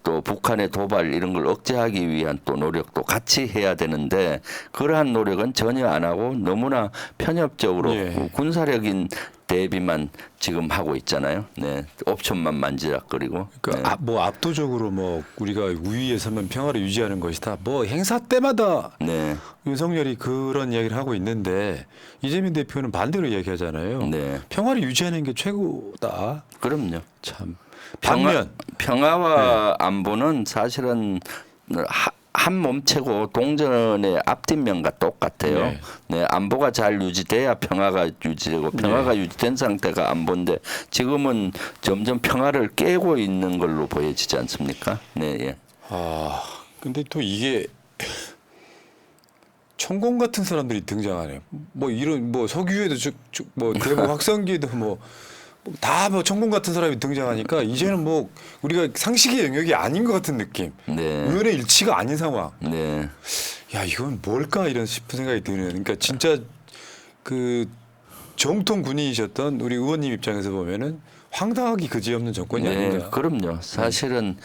또 북한의 도발 이런 걸 억제하기 위한 또 노력도 같이 해야 되는데 그러한 노력은 전혀 안 하고 너무나 편협적으로 예. 군사력인 대비만 지금 하고 있잖아요. 네, 옵션만 만지작거리고. 그러니까 뭐 압도적으로 뭐 우리가 우위에 서면 평화를 유지하는 것이다. 뭐 행사 때마다 네, 윤석열이 그런 이야기를 하고 있는데 이재명 대표는 반대로 이야기하잖아요. 네, 평화를 유지하는 게 최고다. 그럼요. 참. 평화, 반면 평화와 안보는 사실은 한 몸체고 동전의 앞뒷면과 똑같아요. 네. 네, 안보가 잘 유지돼야 평화가 유지되고 평화가 유지된 상태가 안보인데 지금은 점점 평화를 깨고 있는 걸로 보여지지 않습니까? 네, 예. 아 근데 또 이게 천공 같은 사람들이 등장하네요. 뭐 이런 뭐 석유에도 뭐 대북 확성기에도 뭐 다 뭐 천공 같은 사람이 등장하니까 이제는 뭐 우리가 상식의 영역이 아닌 것 같은 느낌. 네. 우연의 일치가 아닌 상황. 네. 야 이건 뭘까 이런 싶은 생각이 드네요. 그러니까 진짜 그 정통 군인이셨던 우리 의원님 입장에서 보면은 황당하기 그지없는 정권이 네, 아닌가. 그럼요. 사실은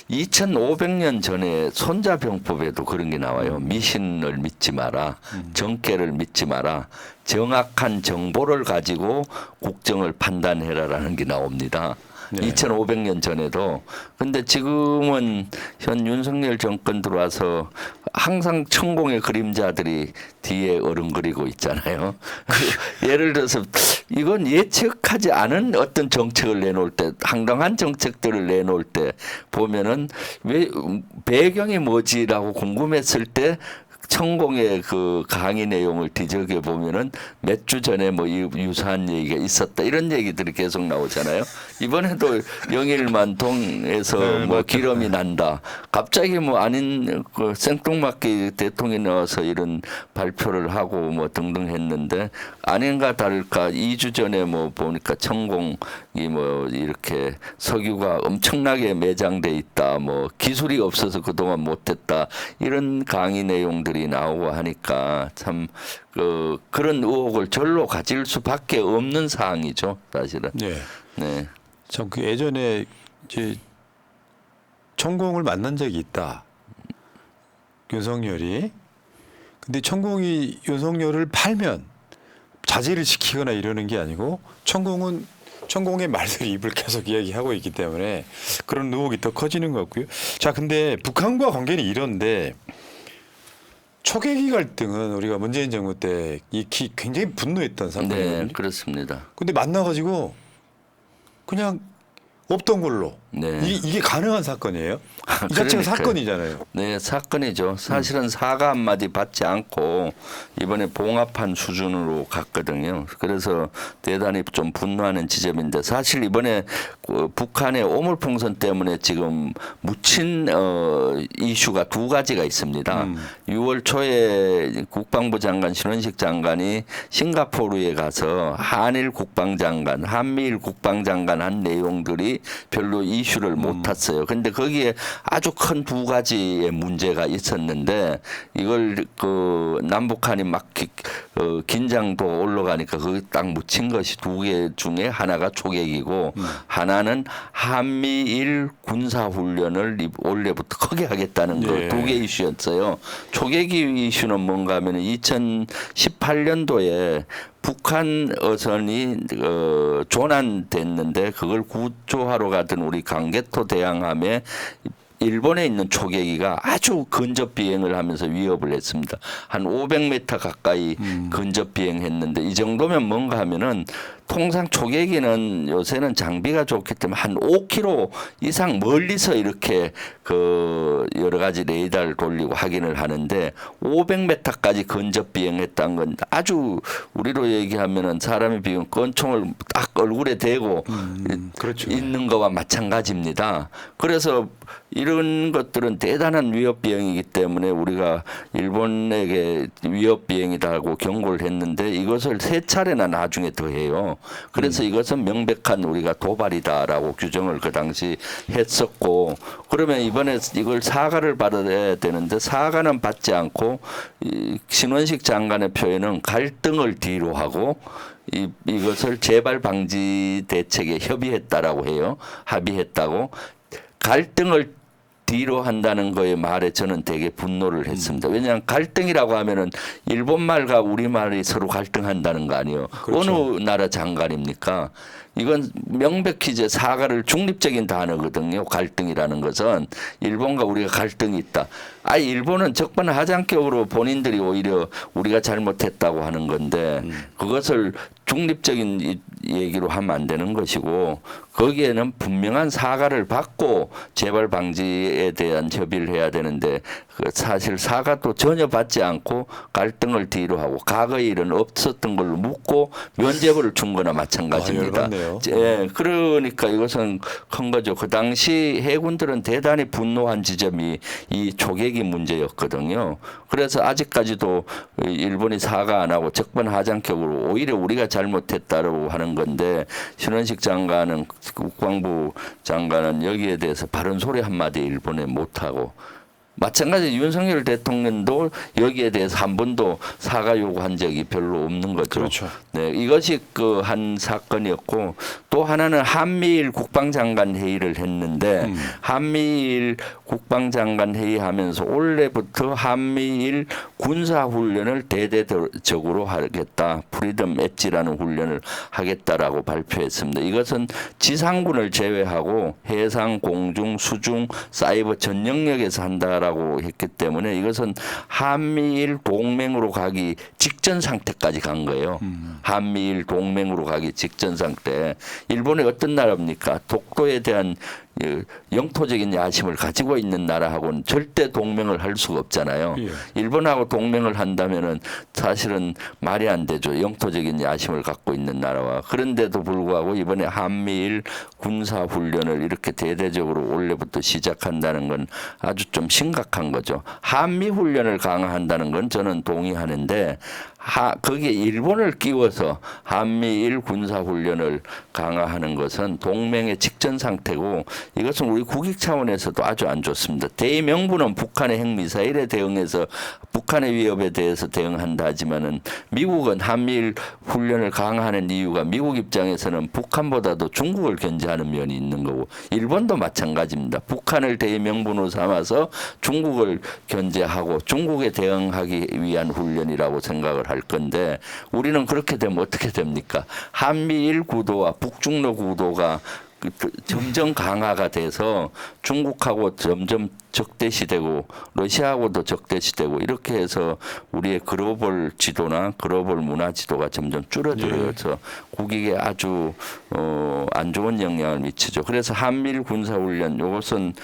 2,500년 전에 손자병법에도 그런 게 나와요. 미신을 믿지 마라, 정계를 믿지 마라, 정확한 정보를 가지고 국정을 판단해라라는 게 나옵니다. 네. 2,500년 전에도. 근데 지금은 현 윤석열 정권 들어와서 항상 천공의 그림자들이 뒤에 어른거리고 있잖아요. 예를 들어서 이건 예측하지 않은 어떤 정책을 내놓을 때, 황당한 정책들을 내놓을 때 보면은 왜 배경이 뭐지라고 궁금했을 때 천공의 그 강의 내용을 뒤적여 보면은 몇 주 전에 뭐 유사한 얘기가 있었다 이런 얘기들이 계속 나오잖아요. 이번에도 영일만통에서 뭐 기름이 난다. 갑자기 뭐 아닌 그 생뚱맞게 대통령이 나와서 이런 발표를 하고 뭐 등등 했는데 아닌가 다를까 2주 전에 뭐 보니까 천공이 뭐 이렇게 석유가 엄청나게 매장돼 있다. 뭐 기술이 없어서 그동안 못했다. 이런 강의 내용들이 나오고 하니까 참 그런 의혹을 절로 가질 수밖에 없는 사항이죠, 사실은. 네. 네, 참 그 예전에 이제 천공을 만난 적이 있다. 윤석열이. 근데 천공이 윤석열을 팔면 자제를 시키거나 이러는 게 아니고 천공의 말들이 입을 계속 이야기하고 있기 때문에 그런 의혹이 더 커지는 것 같고요. 자, 근데 북한과 관계는 이런데 초계기 갈등은 우리가 문재인 정부 때 익히 굉장히 분노했던 사건이거든요. 네, 그렇습니다. 근데 만나가지고 그냥 없던 걸로. 네. 이게 가능한 사건이에요? 이 자체가 그러니까요. 사건이잖아요. 네, 사건이죠. 사실은 사과 한마디 받지 않고 이번에 봉합한 수준으로 갔거든요. 그래서 대단히 좀 분노하는 지점인데 사실 이번에 그 북한의 오물풍선 때문에 지금 묻힌 이슈가 두 가지가 있습니다. 6월 초에 국방부 장관 신원식 장관이 싱가포르에 가서 한일 국방장관, 한미일 국방장관 한 내용들이 별로 이슈를 못 탔어요. 근데 거기에 아주 큰 두 가지의 문제가 있었는데 이걸 그 남북한이 막 긴장도 올라가니까 거기 딱 묻힌 것이 두 개 중에 하나가 초계기고 하나는 한미일 군사훈련을 올해부터 크게 하겠다는 거 예. 두 개 이슈였어요. 초계기 이슈는 뭔가 하면 2018년도에 북한 어선이 조난됐는데 그걸 구조하러 가던 우리 강개토 대항함에 일본에 있는 초계기가 아주 근접 비행을 하면서 위협을 했습니다. 한 500m 가까이 근접 비행했는데 이 정도면 뭔가 하면은 통상 초계기는 요새는 장비가 좋기 때문에 한 5km 이상 멀리서 이렇게 그 여러 가지 레이더를 돌리고 확인을 하는데 500m까지 근접 비행했다는 건 아주 우리로 얘기하면은 사람이 비운 권총을 딱 얼굴에 대고 그렇죠. 있는 거와 마찬가지입니다. 그래서 이런 것들은 대단한 위협 비행이기 때문에 우리가 일본에게 위협 비행이다고 경고를 했는데 이것을 세 차례나 나중에 더 해요. 그래서 이것은 명백한 우리가 도발이다라고 규정을 그 당시 했었고 그러면 이번에 이걸 사과를 받아야 되는데 사과는 받지 않고 신원식 장관의 표현은 갈등을 뒤로 하고 이것을 재발 방지 대책에 협의했다라고 해요. 합의했다고. 갈등을 뒤로 한다는 거에 말에 저는 되게 분노를 했습니다. 왜냐하면 갈등이라고 하면은 일본 말과 우리 말이 서로 갈등한다는 거 아니에요. 그렇죠. 어느 나라 장관입니까? 이건 명백히 이제 사과를 중립적인 단어거든요. 갈등이라는 것은 일본과 우리가 갈등이 있다. 일본은 적반하장격으로 본인들이 오히려 우리가 잘못했다고 하는 건데 그것을 중립적인 얘기로 하면 안 되는 것이고 거기에는 분명한 사과를 받고 재발 방지에 대한 협의를 해야 되는데 사실 사과도 전혀 받지 않고 갈등을 뒤로 하고 과거에 일은 없었던 걸로 묻고 면죄부를 준 거나 마찬가지입니다. 열받네요. 예, 그러니까 이것은 큰 거죠. 그 당시 해군들은 대단히 분노한 지점이 이 초계기 문제였거든요. 그래서 아직까지도 일본이 사과 안 하고 적반하장격으로 오히려 우리가 잘못했다고 하는 건데 신원식 장관은 국방부 장관은 여기에 대해서 바른 소리 한마디 일본에 못하고 마찬가지 윤석열 대통령도 여기에 대해서 한 번도 사과 요구한 적이 별로 없는 거죠. 그렇죠. 네, 이것이 그 한 사건이었고 또 하나는 한미일 국방장관 회의를 했는데 한미일 국방장관 회의하면서 올해부터 한미일 군사훈련을 대대적으로 하겠다. 프리덤 엣지라는 훈련을 하겠다라고 발표했습니다. 이것은 지상군을 제외하고 해상, 공중, 수중, 사이버 전 영역에서 한다라고 했기 때문에 이것은 한미일 동맹으로 가기 직전 상태까지 간 거예요. 한미일 동맹으로 가기 직전 상태. 일본이 어떤 나라입니까? 독도에 대한 영토적인 야심을 가지고 있는 나라하고는 절대 동맹을 할 수가 없잖아요. 예. 일본하고 동맹을 한다면은 사실은 말이 안 되죠. 영토적인 야심을 갖고 있는 나라와. 그런데도 불구하고 이번에 한미일 군사 훈련을 이렇게 대대적으로 올해부터 시작한다는 건 아주 좀 심각한 거죠. 한미 훈련을 강화한다는 건 저는 동의하는데 거기에 일본을 끼워서 한미일 군사훈련을 강화하는 것은 동맹의 직전 상태고 이것은 우리 국익 차원에서도 아주 안 좋습니다. 대명분은 북한의 핵미사일에 대응해서 북한의 위협에 대해서 대응한다 하지만은 미국은 한미일 훈련을 강화하는 이유가 미국 입장에서는 북한보다도 중국을 견제하는 면이 있는 거고 일본도 마찬가지입니다. 북한을 대명분으로 삼아서 중국을 견제하고 중국에 대응하기 위한 훈련이라고 생각을 할 건데 우리는 그렇게 되면 어떻게 됩니까? 한미일 구도와 북중러 구도가 점점 강화가 돼서 중국하고 점점 적대시되고 러시아하고도 적대시되고 이렇게 해서 우리의 글로벌 지도나 글로벌 문화 지도가 점점 줄어들어서 국익에 아주 안 좋은 영향을 미치죠. 그래서 한미일 군사훈련 이것은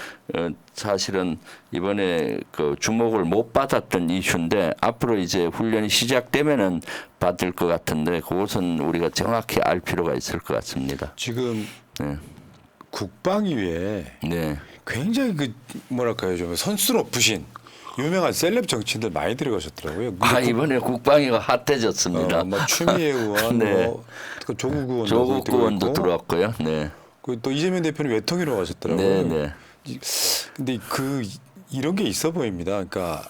사실은 이번에 그 주목을 못 받았던 이슈인데 앞으로 이제 훈련이 시작되면은 받을 것 같은데 그것은 우리가 정확히 알 필요가 있을 것 같습니다. 지금 네. 국방위에 네. 굉장히 그 뭐랄까요 좀 선수 높으신 유명한 셀럽 정치인들 많이 들어가셨더라고요. 이번에 국방위가 핫해졌습니다. 뭐 추미애 의원, 네. 뭐 조국 의원도 조국 의원도 들어왔고요. 네. 또 이재명 대표는 외통위로 가셨더라고요. 네. 근데 이런 게 있어 보입니다. 그러니까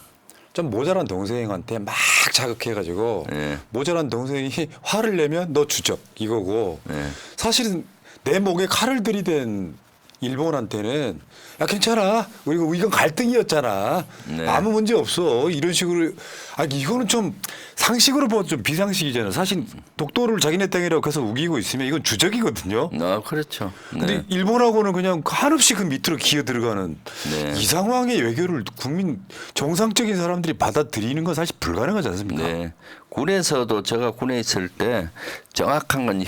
좀 모자란 동생한테 막 자극해가지고 네. 모자란 동생이 화를 내면 너 주적 이거고 네. 사실은 내 목에 칼을 들이댄 일본한테는 야 괜찮아 우리가 이건 갈등이었잖아 네. 아무 문제 없어 이런 식으로 이거는 좀 상식으로 보면 좀 비상식이잖아. 사실 독도를 자기네 땅이라고 해서 우기고 있으면 이건 주적이거든요. 그렇죠. 네. 근데 일본하고는 그냥 한없이 그 밑으로 기어 들어가는 네. 이 상황의 외교를 국민 정상적인 사람들이 받아들이는 건 사실 불가능하지 않습니까? 네. 군에서도 제가 군에 있을 때 정확한 건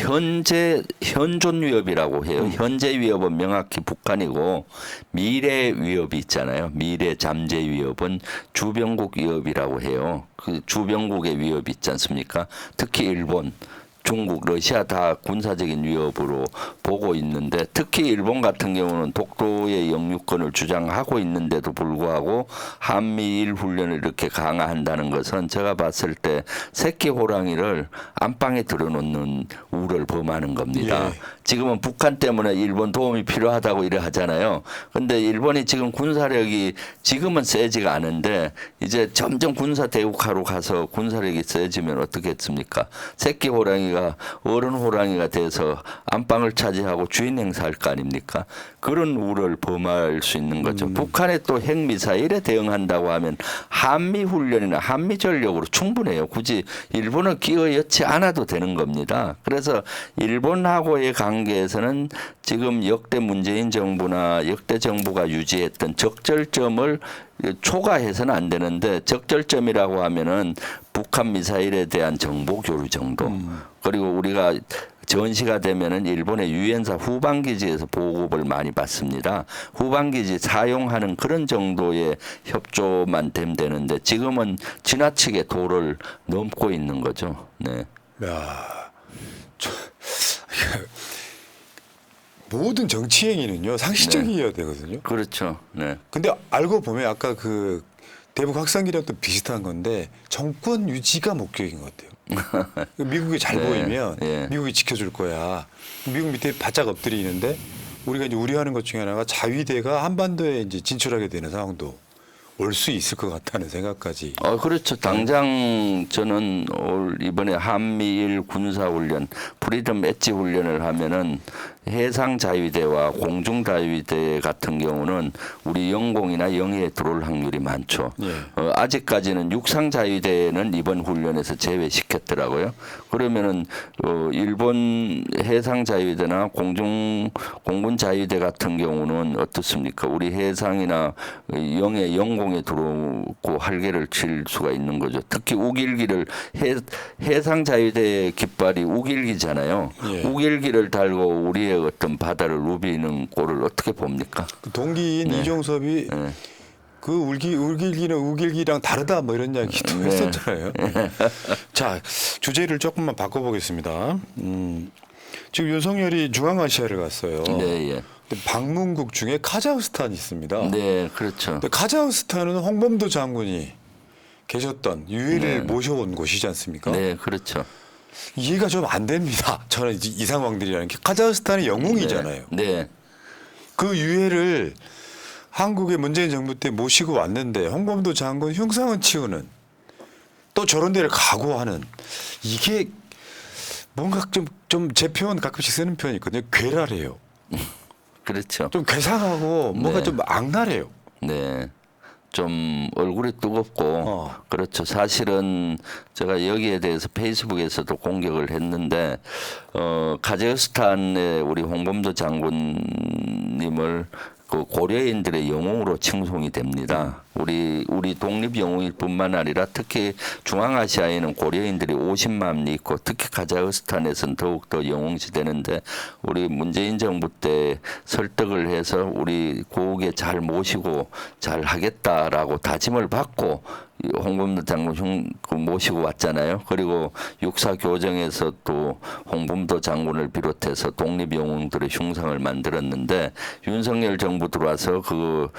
현존 위협이라고 해요. 현재 위협은 명확히 북한이고 미래 위협이 있잖아요. 미래 잠재 위협은 주변국 위협이라고 해요. 그 주변국의 위협이 있지 않습니까? 특히 일본, 중국, 러시아 다 군사적인 위협으로 보고 있는데 특히 일본 같은 경우는 독도의 영유권을 주장하고 있는데도 불구하고 한미일 훈련을 이렇게 강화한다는 것은 제가 봤을 때 새끼 호랑이를 안방에 들어놓는 우를 범하는 겁니다. 예. 지금은 북한 때문에 일본 도움이 필요하다고 이래 하잖아요. 근데 일본이 지금 군사력이 지금은 세지가 않은데 이제 점점 군사 대국화로 가서 군사력이 세지면 어떻겠습니까? 새끼 호랑이가 호랑이가 어른 호랑이가 돼서 안방을 차지하고 주인 행사할 거 아닙니까? 그런 우려를 범할 수 있는 거죠. 북한의 또 핵미사일에 대응한다고 하면 한미 훈련이나 한미 전력으로 충분해요. 굳이 일본은 끼어넣지 않아도 되는 겁니다. 그래서 일본하고의 관계에서는 지금 역대 문재인 정부나 역대 정부가 유지했던 적절점을 초과해서는 안 되는데, 적절점이라고 하면은 북한 미사일에 대한 정보 교류 정도. 그리고 우리가 전시가 되면은 일본의 유엔사 후방기지에서 보급을 많이 받습니다. 후방기지 사용하는 그런 정도의 협조만 되면 되는데, 지금은 지나치게 도를 넘고 있는 거죠. 네. 야, 모든 정치 행위는요 상식적이어야 되거든요. 그렇죠. 네. 근데 알고 보면 아까 그 대북 확산기랑도 비슷한 건데 정권 유지가 목적인 것 같아요. 미국이 잘 네, 보이면 예. 미국이 지켜줄 거야. 미국 밑에 바짝 엎드리는데 우리가 이제 우려하는 것 중에 하나가 자위대가 한반도에 이제 진출하게 되는 상황도 올 수 있을 것 같다는 생각까지. 그렇죠. 당장 저는 올 이번에 한미일 군사훈련, 프리덤 엣지 훈련을 하면은 해상 자위대와 공중 자위대 같은 경우는 우리 영공이나 영해에 들어올 확률이 많죠. 예. 아직까지는 육상 자위대는 이번 훈련에서 제외시켰더라고요. 그러면은 일본 해상 자위대나 공군 자위대 같은 경우는 어떻습니까? 우리 해상이나 영해 영공에 들어오고 활개를 칠 수가 있는 거죠. 특히 우길기를 해상 자위대의 깃발이 우길기잖아요. 예. 우길기를 달고 우리의 어떤 바다를 누비는 꼴을 어떻게 봅니까? 그 동기인 네. 이종섭이 네. 그 울길기는 우길기랑 다르다 뭐 이런 이야기도 네. 했었잖아요. 자, 주제를 조금만 바꿔보겠습니다. 지금 윤석열이 중앙아시아를 갔어요. 네, 예. 근데 방문국 중에 카자흐스탄이 있습니다. 네, 그렇죠. 근데 카자흐스탄은 홍범도 장군이 계셨던 유해를 네. 모셔온 곳이지 않습니까? 네, 그렇죠. 이해가 좀 안 됩니다. 저는 이 상황들이라는 게 카자흐스탄이 영웅이잖아요. 네. 그 유해를 한국의 문재인 정부 때 모시고 왔는데 홍범도 장군 흉상은 치우는 또 저런 데를 각오하는 이게 뭔가 좀 제 표현 가끔씩 쓰는 표현이 있거든요. 괴랄해요. 그렇죠. 좀 괴상하고 뭔가 네. 좀 악랄해요. 네. 좀 얼굴이 뜨겁고 그렇죠. 사실은 제가 여기에 대해서 페이스북에서도 공격을 했는데 카자흐스탄의 우리 홍범도 장군님을 그 고려인들의 영웅으로 칭송이 됩니다. 우리 독립 영웅일 뿐만 아니라 특히 중앙아시아에는 고려인들이 50만이 있고 특히 카자흐스탄에서는 더욱더 영웅시되는데 우리 문재인 정부 때 설득을 해서 우리 고국에 잘 모시고 잘 하겠다라고 다짐을 받고 홍범도 장군 모시고 왔잖아요. 그리고 육사 교정에서 또 홍범도 장군을 비롯해서 독립 영웅들의 흉상을 만들었는데 윤석열 정부 들어와서 그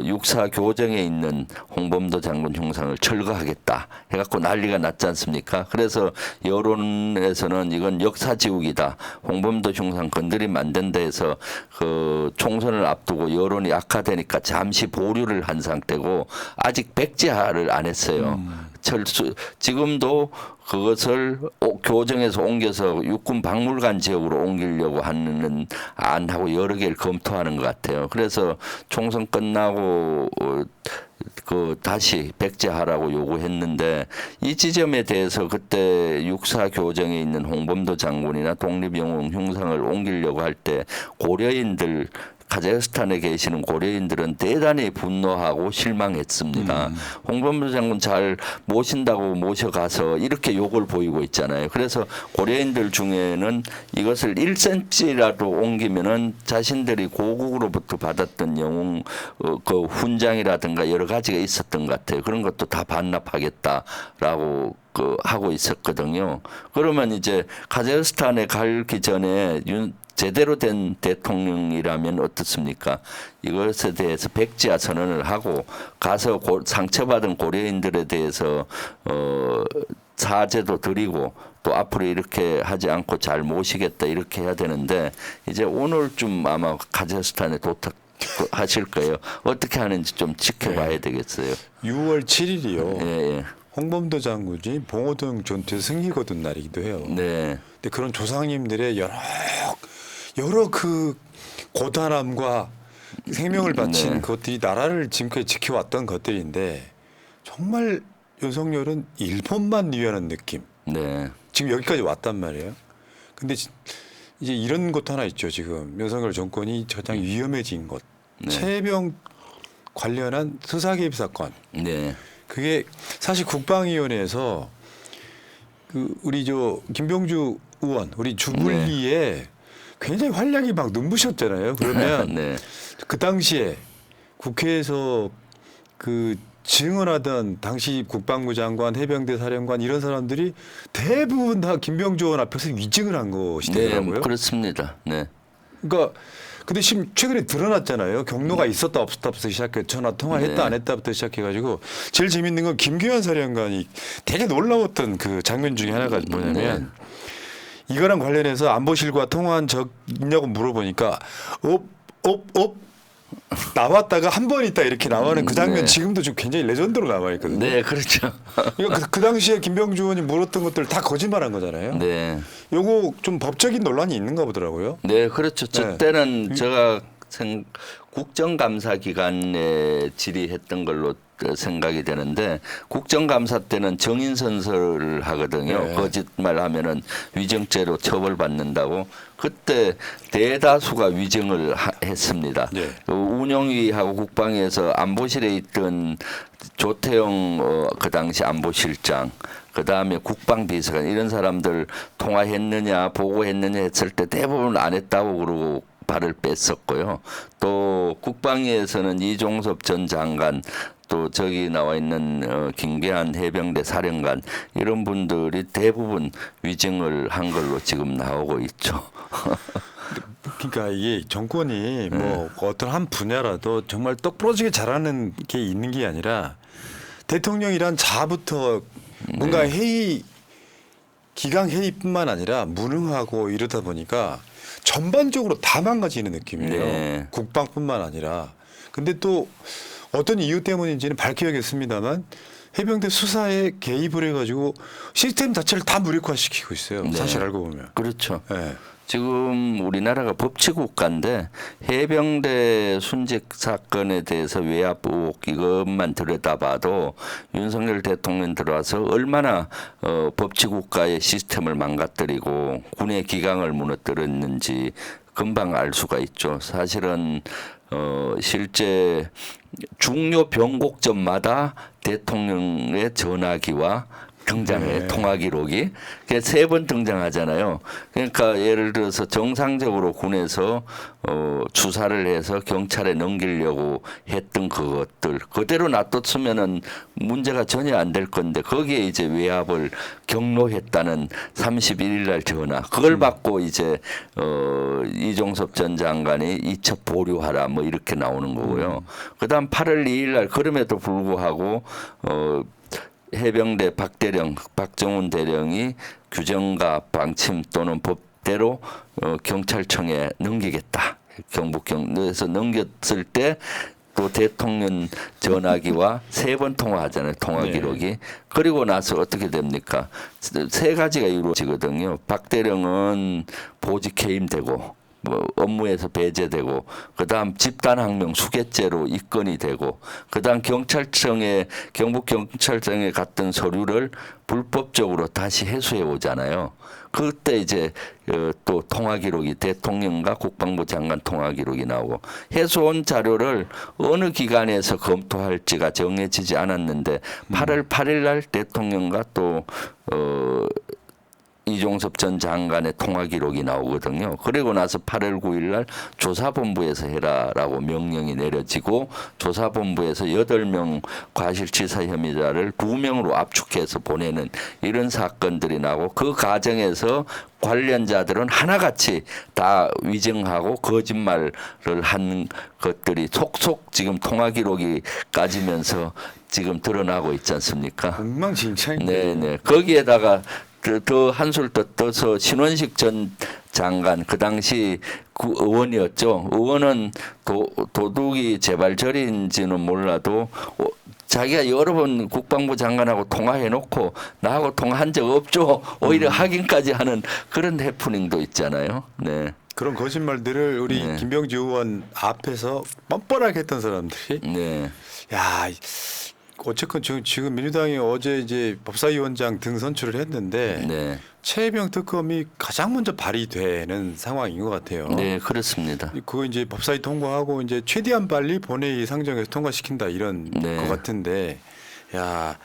육사 교정에 있는 홍범도 장군 흉상을 철거하겠다 해갖고 난리가 났지 않습니까? 그래서 여론에서는 이건 역사지우기다. 홍범도 흉상 건드리면 안 된다 해서 그 총선을 앞두고 여론이 악화되니까 잠시 보류를 한 상태고 아직 백지화를 안 했어요. 지금도 그것을 교정에서 옮겨서 육군 박물관 지역으로 옮기려고 하는 안하고 여러 개를 검토하는 것 같아요. 그래서 총선 끝나고 그 다시 백제하라고 요구했는데 이 지점에 대해서 그때 육사 교정에 있는 홍범도 장군이나 독립영웅 흉상을 옮기려고 할 때 고려인들 카자흐스탄에 계시는 고려인들은 대단히 분노하고 실망했습니다. 홍범도 장군 잘 모신다고 모셔가서 이렇게 욕을 보이고 있잖아요. 그래서 고려인들 중에는 이것을 1cm라도 옮기면은 자신들이 고국으로부터 받았던 영웅 그 훈장이라든가 여러 가지가 있었던 것 같아요. 그런 것도 다 반납하겠다라고 하고 있었거든요. 그러면 이제 카자흐스탄에 가기 전에 제대로 된 대통령이라면 어떻습니까? 이것에 대해서 백지화 선언을 하고 가서 상처받은 고려인들에 대해서 사죄도 드리고 또 앞으로 이렇게 하지 않고 잘 모시겠다 이렇게 해야 되는데 이제 오늘쯤 아마 카자흐스탄에 하실 거예요. 어떻게 하는지 좀 지켜봐야 되겠어요. 6월 7일이요. 예, 예. 홍범도 장군이 봉오동 전투에서 승리 거둔 날이기도 해요. 네. 근데 그런 조상님들의 여러 그 고단함과 생명을 바친 네. 것들이 나라를 지금까지 지켜왔던 것들인데 정말 윤석열은 일본만 위하는 느낌. 네. 지금 여기까지 왔단 말이에요. 근데 이제 이런 것도 하나 있죠. 지금 윤석열 정권이 가장 위험해진 것. 네. 최병 관련한 수사 개입 사건. 네. 그게 사실 국방위원회에서 그 우리 저 김병주 의원, 우리 주불리에 굉장히 활약이 막 눈부셨잖아요. 그러면 네. 그 당시에 국회에서 그 증언하던 당시 국방부 장관, 해병대 사령관 이런 사람들이 대부분 다 김병주 의원 앞에서 위증을 한 것이더라고요. 네, 그렇습니다. 네. 그러니까 근데 지금 최근에 드러났잖아요. 경로가 있었다 없었다부터 시작해 전화 통화했다 네. 안 했다부터 시작해가지고 제일 재밌는 건 김규현 사령관이 되게 놀라웠던 그 장면 중에 하나가 뭐냐면 이거랑 관련해서 안보실과 통화한 적 있냐고 물어보니까 업 나왔다가 한 번 있다 이렇게 나오는 그 장면 네. 지금도 좀 굉장히 레전드로 남아 있거든요. 네, 그렇죠. 그러니까 그 당시에 김병주 의원이 물었던 것들 다 거짓말한 거잖아요. 네. 요거 좀 법적인 논란이 있는가 보더라고요. 네, 그렇죠. 저 네. 때는 제가 국정감사 기간에 질의했던 걸로 생각이 되는데 국정감사 때는 정인 선서를 하거든요. 네. 거짓말하면은 위증죄로 처벌받는다고. 그때 대다수가 위증을 했습니다. 네. 운영위하고 국방위에서 안보실에 있던 조태영 그 당시 안보실장, 그 다음에 국방비서관 이런 사람들 통화했느냐 보고했느냐 했을 때 대부분 안 했다고 그러고 발을 뺐었고요. 또 국방위에서는 이종섭 전 장관 또 저기 나와 있는 김계한 해병대 사령관 이런 분들이 대부분 위증을 한 걸로 지금 나오고 있죠. 그러니까 이게 정권이 뭐 어떤 한 분야라도 정말 똑부러지게 잘하는 게 있는 게 아니라 대통령이란 자부터 뭔가 회의 기강 회의뿐만 아니라 무능하고 이러다 보니까 전반적으로 다 망가지는 느낌이에요. 네. 국방뿐만 아니라. 근데 또 어떤 이유 때문인지는 밝혀야겠습니다만 해병대 수사에 개입을 해가지고 시스템 자체를 다 무력화시키고 있어요. 네. 사실 알고 보면. 그렇죠. 네. 지금 우리나라가 법치국가인데 해병대 순직 사건에 대해서 외압 의혹 이것만 들여다봐도 윤석열 대통령 들어와서 얼마나 법치국가의 시스템을 망가뜨리고 군의 기강을 무너뜨렸는지 금방 알 수가 있죠. 사실은 실제 중요 변곡점마다 대통령의 전화기와 등장해요. 네. 통화 기록이. 세 번 등장하잖아요. 그러니까 예를 들어서 정상적으로 군에서 수사를 해서 경찰에 넘기려고 했던 그것들 그대로 놔뒀으면은 문제가 전혀 안 될 건데 거기에 이제 외압을 경로했다는 31일 날 전화. 그걸 받고 이제 이종섭 전 장관이 이첩 보류하라 뭐 이렇게 나오는 거고요. 그다음 8월 2일 날 그럼에도 불구하고 해병대 박정훈 대령이 규정과 방침 또는 법대로 경찰청에 넘기겠다. 경북경에서 넘겼을 때 또 대통령 전화기와 3번 통화하잖아요. 통화 기록이. 네. 그리고 나서 어떻게 됩니까? 3가지가 이루어지거든요. 박 대령은 보직 해임되고 뭐 업무에서 배제되고 그다음 집단항명 수개죄로 입건이 되고 그다음 경찰청에 경북 경찰청에 갔던 서류를 불법적으로 다시 해수해 오잖아요. 그때 이제 또 통화 기록이 대통령과 국방부 장관 통화 기록이 나오고 해수온 자료를 어느 기관에서 검토할지가 정해지지 않았는데 8월 8일 날 대통령과 또 이종섭 전 장관의 통화 기록이 나오거든요. 그리고 나서 8월 9일 날 조사본부에서 해라라고 명령이 내려지고 조사본부에서 8명 과실치사 혐의자를 2명으로 압축해서 보내는 이런 사건들이 나고 그 과정에서 관련자들은 하나같이 다 위증하고 거짓말을 한 것들이 속속 지금 통화 기록이 까지면서 지금 드러나고 있지 않습니까? 엉망진창인데. 네네. 거기에다가 더 한술 더 떠서 신원식 전 장관 그 당시 의원이었죠. 의원은 도둑이 재발절인지는 몰라도 자기가 여러 번 국방부 장관하고 통화해놓고 나하고 통화한 적 없죠. 오히려 확인까지 하는 그런 해프닝도 있잖아요. 네. 그런 거짓말들을 우리 네. 김병지 의원 앞에서 뻔뻔하게 했던 사람들이 네. 야 어쨌건 지금 민주당이 어제 이제 법사위원장 등 선출을 했는데 네. 최혜병 특검이 가장 먼저 발의되는 상황인 것 같아요. 네, 그렇습니다. 그거 이제 법사위 통과하고 이제 최대한 빨리 본회의 상정해서 통과시킨다 이런 네. 것 같은데, 야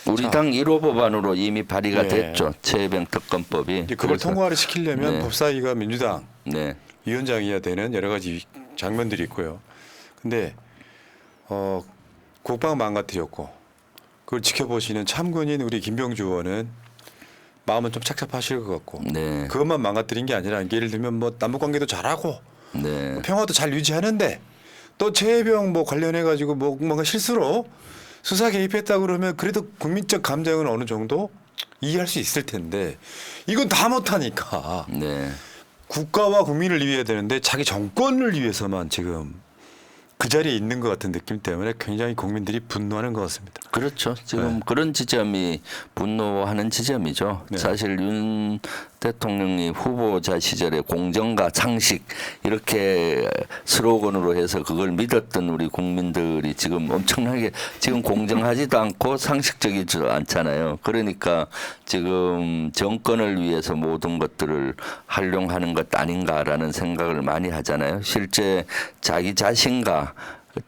우리 자. 당 1호 법안으로 이미 발의가 네. 됐죠. 최혜병 특검법이. 이제 그걸 그래서- 통과를 시키려면 네. 법사위가 민주당 네. 위원장이어야 되는 여러 가지 장면들이 있고요. 근데 국방 망가뜨렸고 그걸 지켜보시는 참군인 우리 김병주 의원은 마음은 좀 착잡하실 것 같고 네. 그것만 망가뜨린 게 아니라 예를 들면 뭐 남북 관계도 잘하고 네. 평화도 잘 유지하는데 또 최혜병 뭐 관련해 가지고 뭔가 실수로 수사 개입했다 그러면 그래도 국민적 감정은 어느 정도 이해할 수 있을 텐데 이건 다 못하니까 네. 국가와 국민을 위해야 되는데 자기 정권을 위해서만 지금 그 자리에 있는 것 같은 느낌 때문에 굉장히 국민들이 분노하는 것 같습니다. 그렇죠. 지금 네. 그런 지점이 분노하는 지점이죠. 네. 사실 윤 대통령이 후보자 시절에 공정과 상식 이렇게 슬로건으로 해서 그걸 믿었던 우리 국민들이 지금 엄청나게 지금 공정하지도 않고 상식적이지도 않잖아요. 그러니까 지금 정권을 위해서 모든 것들을 활용하는 것 아닌가라는 생각을 많이 하잖아요. 실제 자기 자신과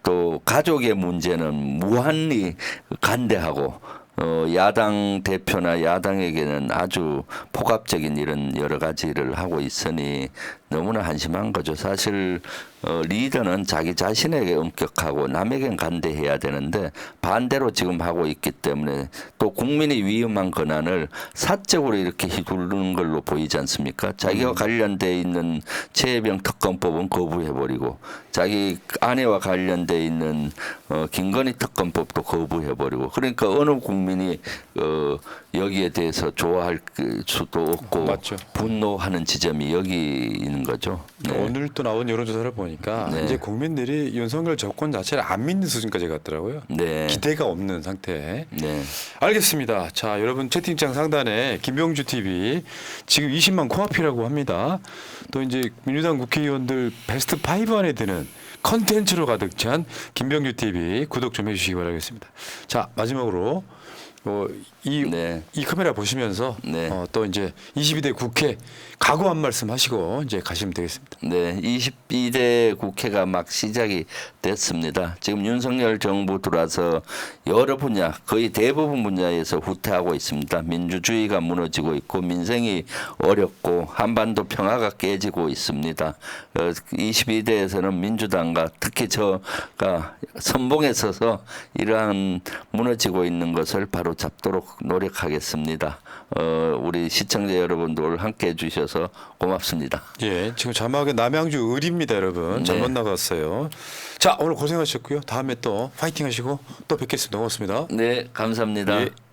또 가족의 문제는 무한히 간대하고 야당 대표나 야당에게는 아주 폭압적인 이런 여러 가지를 하고 있으니 너무나 한심한 거죠. 사실 리더는 자기 자신에게 엄격하고 남에겐 간대해야 되는데 반대로 지금 하고 있기 때문에 또 국민이 위험한 권한을 사적으로 이렇게 휘두르는 걸로 보이지 않습니까? 자기와 관련돼 있는 최혜병 특검법은 거부해버리고 자기 아내와 관련돼 있는 김건희 특검법도 거부해버리고 그러니까 어느 국민이 여기에 대해서 좋아할 수도 없고 맞죠. 분노하는 지점이 여기 있는 거죠. 네. 오늘 또 나온 여론조사를 보니까 네. 이제 국민들이 윤석열 정권 자체를 안 믿는 수준까지 갔더라고요. 네. 기대가 없는 상태. 네. 알겠습니다. 자, 여러분 채팅창 상단에 김병주 TV 지금 20만 코앞이라고 합니다. 또 이제 민주당 국회의원들 베스트 5 안에 드는 컨텐츠로 가득 찬 김병주 TV 구독 좀 해주시기 바라겠습니다. 자, 마지막으로 네. 이 카메라 보시면서 네. 또 이제 22대 국회 각오 한 말씀 하시고 이제 가시면 되겠습니다. 네, 22대 국회가 막 시작이 됐습니다. 지금 윤석열 정부 들어와서 여러 분야, 거의 대부분 분야에서 후퇴하고 있습니다. 민주주의가 무너지고 있고 민생이 어렵고 한반도 평화가 깨지고 있습니다. 22대에서는 민주당과 특히 저가 선봉에 서서 이러한 무너지고 있는 것을 바로 잡도록 노력하겠습니다. 우리 시청자 여러분들 함께 해주셔서 고맙습니다. 예, 지금 자막에 남양주 을입니다, 여러분. 잘못 네. 나갔어요. 자, 오늘 고생하셨고요. 다음에 또 파이팅 하시고 또 뵙겠습니다. 고맙습니다. 네, 감사합니다. 예.